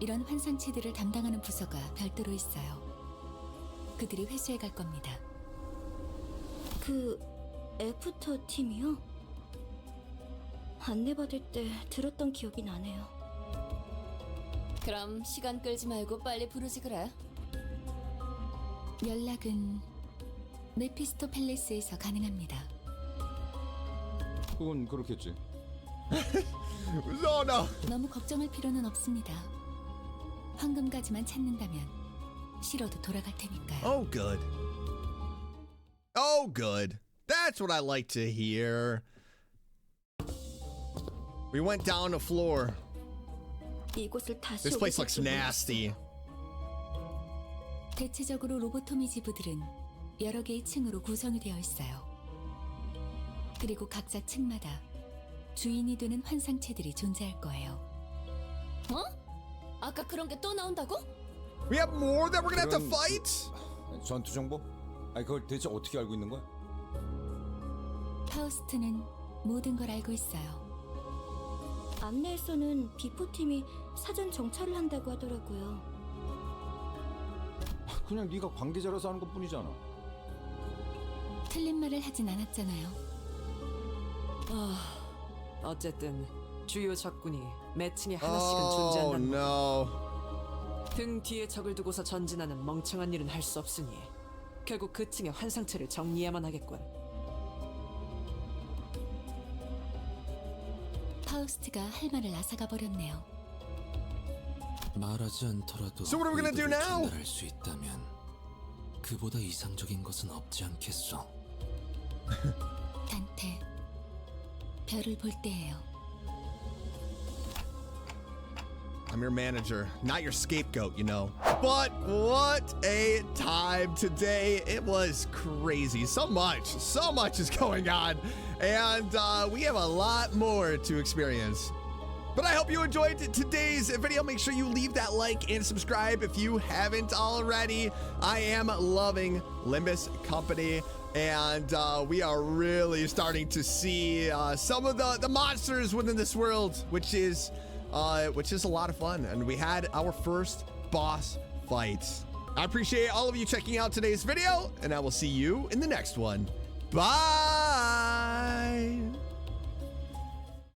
이런 환상체들을 담당하는 부서가 별도로 있어요. 그들이 회수해 갈 겁니다. 그 애프터 팀이요? 안내받을 때 들었던 기억이 나네요. 그럼 시간 끌지 말고 빨리 부르지 그래. 연락은 메피스토 팰리스에서 가능합니다. 그건 그렇겠지. No, no. 너무 걱정할 필요는 없습니다. 황금가지만 찾는다면 싫어도 돌아갈 테니까요. Oh, good. Oh, good. That's what I like to hear. We went down a floor. 이곳을 다시 This place 오게 looks 될지 nasty. 대체적으로 로보토미 지부들은 여러 개의 층으로 구성이 되어 있어요. 그리고 각자 층마다 주인이 되는 환상체들이 존재할 거예요. 어? 아까 그런 게 또 나온다고? We have more that we're gonna have to 그런 fight? 전투 정보? 아니, 그걸 대체 어떻게 알고 있는 거야? 파우스트는 모든 걸 알고 있어요. 안내에서는 비포팀이 사전 정찰을 한다고 하더라고요. 그냥 네가 관계자라서 하는 것뿐이잖아. 틀린 말을 하진 않았잖아요. 어쨌든 주요 적군이 매층에 하나씩은 Oh, 존재한다는 거. no. 등 뒤에 적을 두고서 전진하는 멍청한 일은 할 수 없으니 결국 그 층의 환상체를 정리해야만 하겠군. 파우스트가 할 말을 앗아가 버렸네요. 말하지 않더라도 So what are we gonna do 의도를 now? 전달할 수 있다면 그보다 이상적인 것은 없지 않겠어. 단테, 별을 볼 때예요. I'm your manager, not your scapegoat, you know. But what a time today. It was crazy. So much is going on. And we have a lot more to experience. But I hope you enjoyed today's video. Make sure you leave that like and subscribe if you haven't already. I am loving Limbus Company. And we are really starting to see some of the monsters within this world, which is a lot of fun. And we had our first boss fight. I appreciate all of you checking out today's video, and I will see you in the next one. Bye!